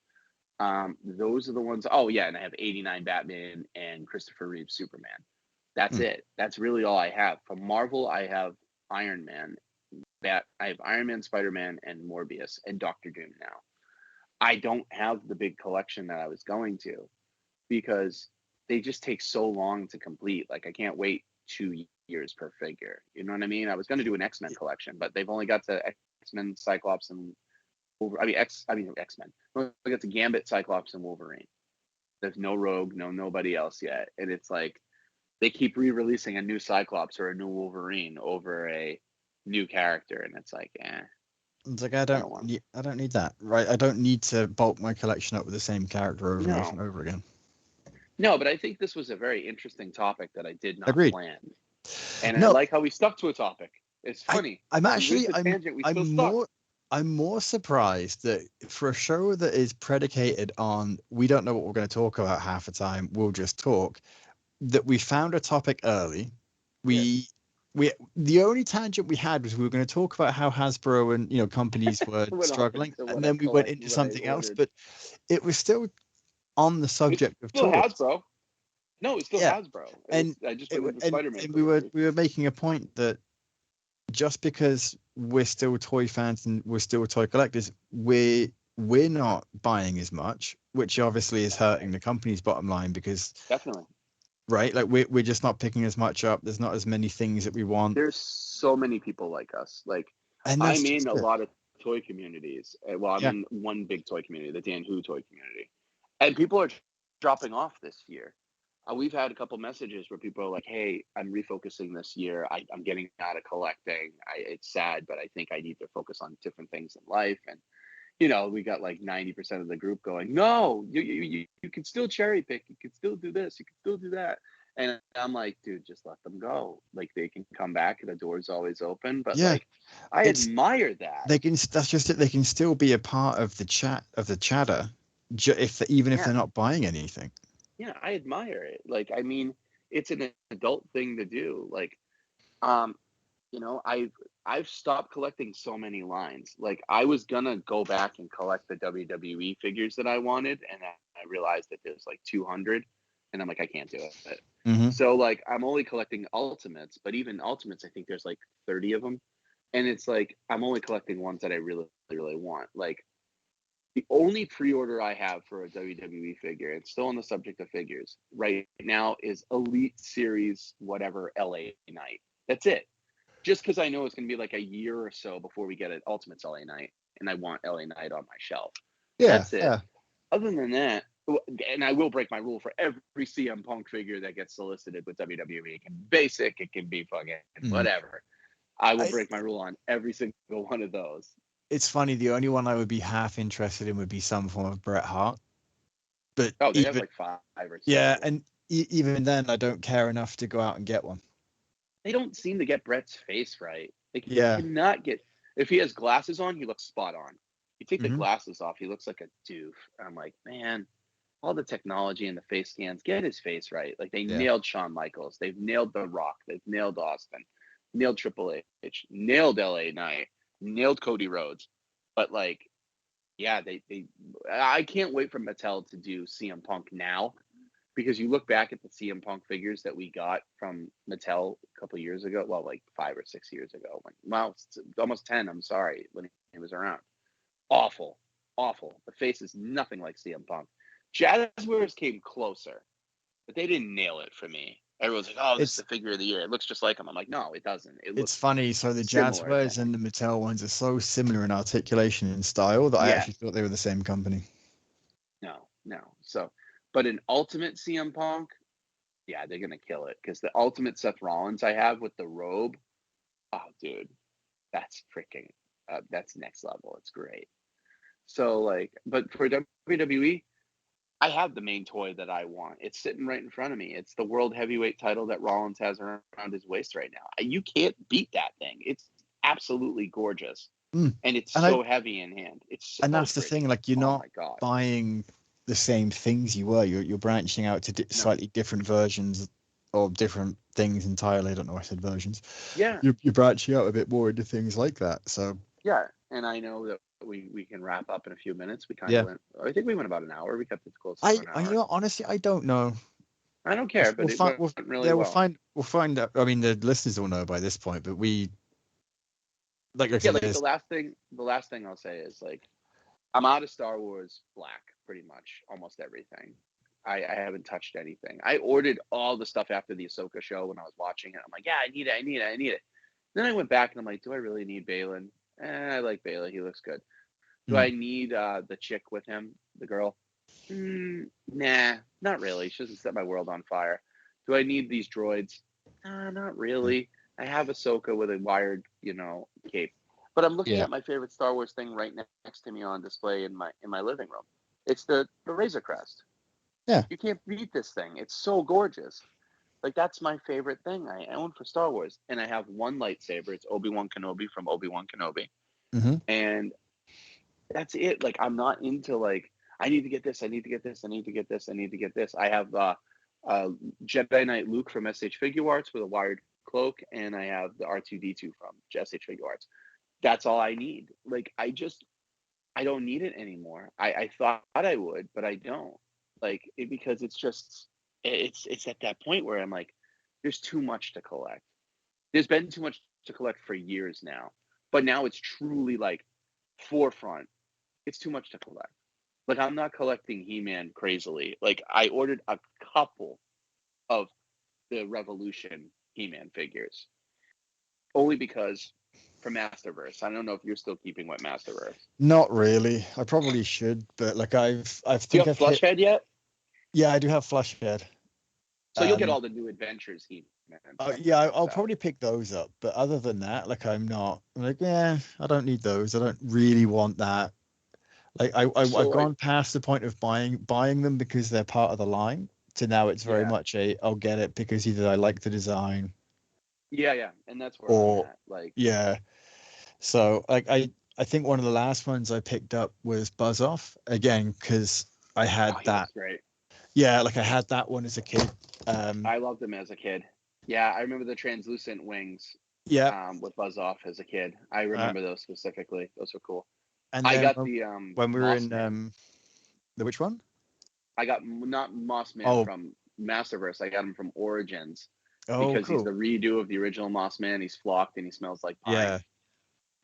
Those are the ones. Oh yeah, and I have 89 Batman and Christopher Reeve Superman. That's it. That's really all I have. From Marvel, I have Iron Man, I have Iron Man, Spider-Man, and Morbius, and Doctor Doom now. I don't have the big collection that I was going to, because they just take so long to complete. Like, I can't wait 2 years per figure. You know what I mean? I was going to do an X-Men collection, but they've only got to X-Men, Cyclops, and X-Men. Only got to Gambit, Cyclops, and Wolverine. There's no Rogue, nobody else yet. And it's like, they keep re-releasing a new Cyclops or a new Wolverine over a new character, and it's like, It's like I don't need that, right? I don't need to bulk my collection up with the same character over and over and over again. No, but I think this was a very interesting topic that I did not Agreed. plan, and I like how we stuck to a topic. It's funny. I'm more surprised that for a show that is predicated on we don't know what we're going to talk about half the time, we'll just talk, that we found a topic early. The only tangent we had was we were going to talk about how Hasbro and companies were struggling, and then we went into something else, but it was still on the subject of toys. Hasbro. No, it's still Hasbro. I just went with the Spider-Man. And we were making a point that just because we're still toy fans and we're still toy collectors, we're not buying as much, which obviously is hurting the company's bottom line, because definitely. Right, like we're just not picking as much up. There's not as many things that we want. There's so many people like us. Like, I'm in a lot of toy communities. Well, I'm in one big toy community, the Dan Who toy community, and people are dropping off this year. We've had a couple messages where people are like, "Hey, I'm refocusing this year. I'm getting out of collecting. It's sad, but I think I need to focus on different things in life." And we got like 90% of the group going, "No, you can still cherry pick. You can still do this. You can still do that." And I'm like, dude, just let them go. Like, they can come back. The door's always open. But like, I admire that. That's just it. They can still be a part of the chatter, even if they're not buying anything. Yeah, I admire it. Like, I mean, it's an adult thing to do. Like, I've stopped collecting so many lines. Like, I was gonna go back and collect the WWE figures that I wanted, and I realized that there's like 200, and I'm like, I can't do it. Mm-hmm. So like, I'm only collecting Ultimates, but even Ultimates, I think there's like 30 of them, and it's like, I'm only collecting ones that I really, really want. Like, the only pre-order I have for a WWE figure, it's still on the subject of figures right now, is Elite Series whatever LA Knight. That's it. Just because I know it's going to be like a year or so before we get an Ultimates LA Knight, and I want LA Knight on my shelf. That's it. Other than that, and I will break my rule for every CM Punk figure that gets solicited with WWE. It can be basic, it can be fucking whatever. I will break my rule on every single one of those. It's funny, the only one I would be half interested in would be some form of Bret Hart. But they have like 5 or 6. Yeah, and even then, I don't care enough to go out and get one. They don't seem to get Bret's face right. They cannot get. If he has glasses on, he looks spot on. You take the glasses off, he looks like a doof. And I'm like, man, all the technology and the face scans, get his face right. Like, they nailed Shawn Michaels, they've nailed The Rock, they've nailed Austin, nailed Triple H, nailed LA Knight, nailed Cody Rhodes. But like, I can't wait for Mattel to do CM Punk now, because you look back at the CM Punk figures that we got from Mattel a couple of years ago, well, like 5 or 6 years ago, almost 10, I'm sorry, when he was around. Awful. The face is nothing like CM Punk. Jazzwares came closer, but they didn't nail it for me. Everyone's like, "Oh, this is the figure of the year. It looks just like him." I'm like, no, it doesn't. It's funny. So the Jazzwares and the Mattel ones are so similar in articulation and style that I actually thought they were the same company. No. So, but an Ultimate CM Punk, they're gonna kill it, because the Ultimate Seth Rollins I have with the robe, oh, dude, that's freaking, that's next level. It's great. So like, but for WWE, I have the main toy that I want. It's sitting right in front of me. It's the World Heavyweight title that Rollins has around his waist right now. You can't beat that thing. It's absolutely gorgeous, and it's so heavy in hand. And that's the thing. Like, you're not buying the same things you were. You're branching out to slightly different versions or different things entirely. I don't know why I said versions. Yeah, you're branching out a bit more into things like that. So and I know that we can wrap up in a few minutes. We kind of went. I think we went about an hour. We kept it close to an hour. Honestly, I don't know. I don't care, but we'll find out. I mean, the listeners will know by this point, but we, like I said, the last thing I'll say is, like, I'm out of Star Wars Black, pretty much almost everything. I haven't touched anything. I ordered all the stuff after the Ahsoka show when I was watching it. I'm like, yeah, I need it. Then I went back and I'm like, do I really need Balin? I like Balin. He looks good. Do I need the chick with him, the girl? Nah, not really. She doesn't set my world on fire. Do I need these droids? Not really. I have Ahsoka with a wired, cape. But I'm looking at my favorite Star Wars thing right next to me on display in my living room. It's the Razor Crest. Yeah. You can't beat this thing. It's so gorgeous. Like, that's my favorite thing I own for Star Wars. And I have one lightsaber. It's Obi-Wan Kenobi from Obi-Wan Kenobi. Mm-hmm. And that's it. Like, I'm not into, like, I need to get this. I need to get this. I need to get this. I need to get this. I have Jedi Knight Luke from SH Figure Arts with a wired cloak. And I have the R2-D2 from SH Figure Arts. That's all I need. Like, I don't need it anymore. I thought I would, but I don't. Like, because it's just, it's at that point where I'm like, there's too much to collect. There's been too much to collect for years now, but now it's truly like forefront. It's too much to collect. Like, I'm not collecting He-Man crazily. Like, I ordered a couple of the Revolution He-Man figures only because for Masterverse. I don't know if you're still keeping with Masterverse. Not really. I probably should, but like I Do think you have I've Flushhead yet? Yeah, I do have Flashhead. So you'll get all the new adventures He-Man. Yeah, I'll probably pick those up. But other than that, like I'm like, yeah, I don't need those. I don't really want that. Like I've gone past the point of buying them because they're part of the line. To now it's very much I'll get it because either I like the design. Yeah, and that's where I'm at. Like, yeah. So like I think one of the last ones I picked up was Buzz Off again because I had that. Great. Yeah, like I had that one as a kid. I loved them as a kid. Yeah, I remember the translucent wings. Yeah. With Buzz Off as a kid, I remember those specifically. Those were cool. And I got the when we were in Man. the which one? I got not Moss Man from Masterverse. I got him from Origins because he's the redo of the original Moss Man. He's flocked and he smells like pine. Yeah.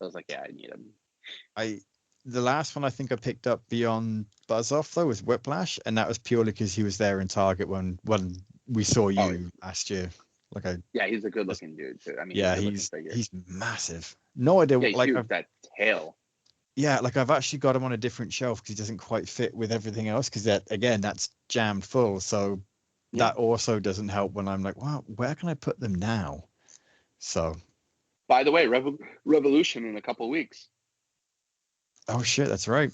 I was like, yeah, I need him. The last one I think I picked up beyond Buzz Off though was Whiplash, and that was purely because he was there in Target when we saw you last year. He's a good looking dude too. I mean, he's massive. No idea what huge, that tail. Yeah, like I've actually got him on a different shelf because he doesn't quite fit with everything else because that's jammed full. So that also doesn't help when I'm like, wow, where can I put them now? So. By the way, Revolution in a couple of weeks. Oh shit, that's right.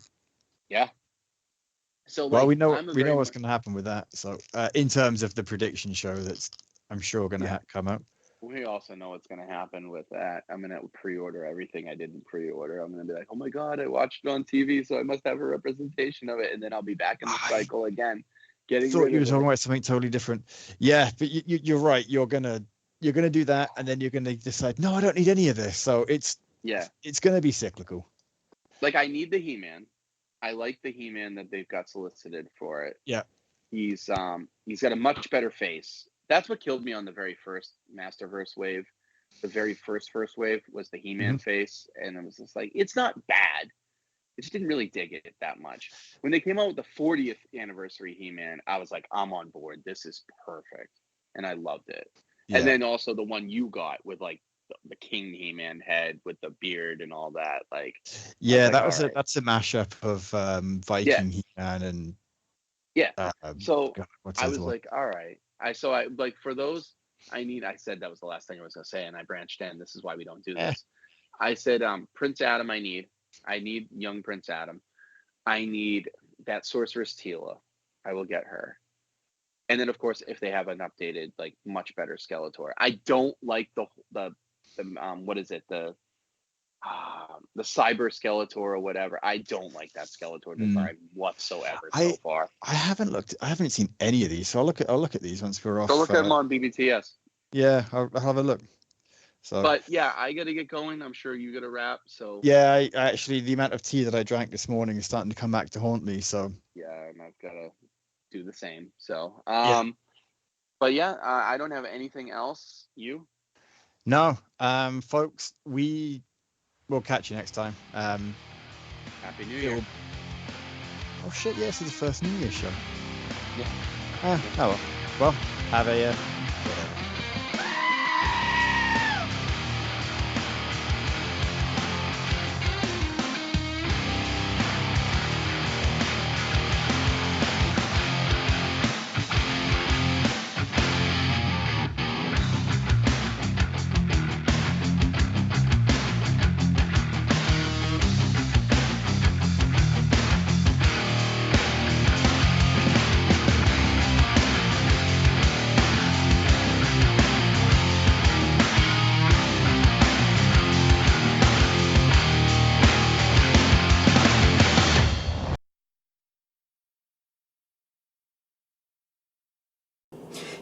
Yeah. So we know what's going to happen with that. So in terms of the prediction show, that's I'm sure going to come up. We also know what's going to happen with that. I'm going to pre-order everything I didn't pre-order. I'm going to be like, oh my god, I watched it on TV, so I must have a representation of it, and then I'll be back in the cycle again. I thought you were talking about something totally different. Yeah, but you're right. You're gonna do that, and then you're gonna decide, no, I don't need any of this. So it's gonna be cyclical. Like, I need the He-Man. I like the He-Man that they've got solicited for it. Yeah. He's got a much better face. That's what killed me on the very first Masterverse wave. The very first wave was the He-Man face, and it was just like, it's not bad. I just didn't really dig it that much. When they came out with the 40th anniversary He-Man, I was like, I'm on board. This is perfect. And I loved it. Yeah. And then also the one you got with like the King He-Man head with the beard and all that. Like, that's a mashup of Viking He-Man and so I was like, all right. I like, for those, I said that was the last thing I was gonna say, and I branched in. This is why we don't do this. I said Prince Adam I need young Prince Adam. I need that Sorceress Tila. I will get her. And then, of course, if they have an updated, like, much better Skeletor. I don't like the what is it, the Cyber Skeletor or whatever. I don't like that Skeletor design whatsoever so far. I haven't seen any of these, so I'll look at these once we're off. Go look at them on BBTS. Yeah, I'll have a look. So, but yeah, I gotta get going. I'm sure you gotta wrap. So yeah, I actually, the amount of tea that I drank this morning is starting to come back to haunt me. So yeah, and I've gotta do the same. So but yeah, I don't have anything else. You? No, folks, we will catch you next time. Happy New Year. Oh shit! Yes, it's the first New Year show. Yeah. Oh well. Well, have a whatever.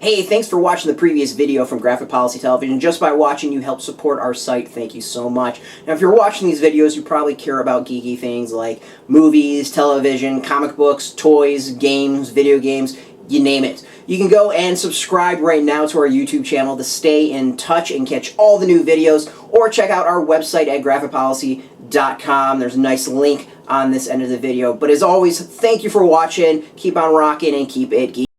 Hey, thanks for watching the previous video from Graphic Policy Television. Just by watching, you help support our site. Thank you so much. Now, if you're watching these videos, you probably care about geeky things like movies, television, comic books, toys, games, video games, you name it. You can go and subscribe right now to our YouTube channel to stay in touch and catch all the new videos, or check out our website at graphicpolicy.com. There's a nice link on this end of the video. But as always, thank you for watching. Keep on rocking and keep it geeky.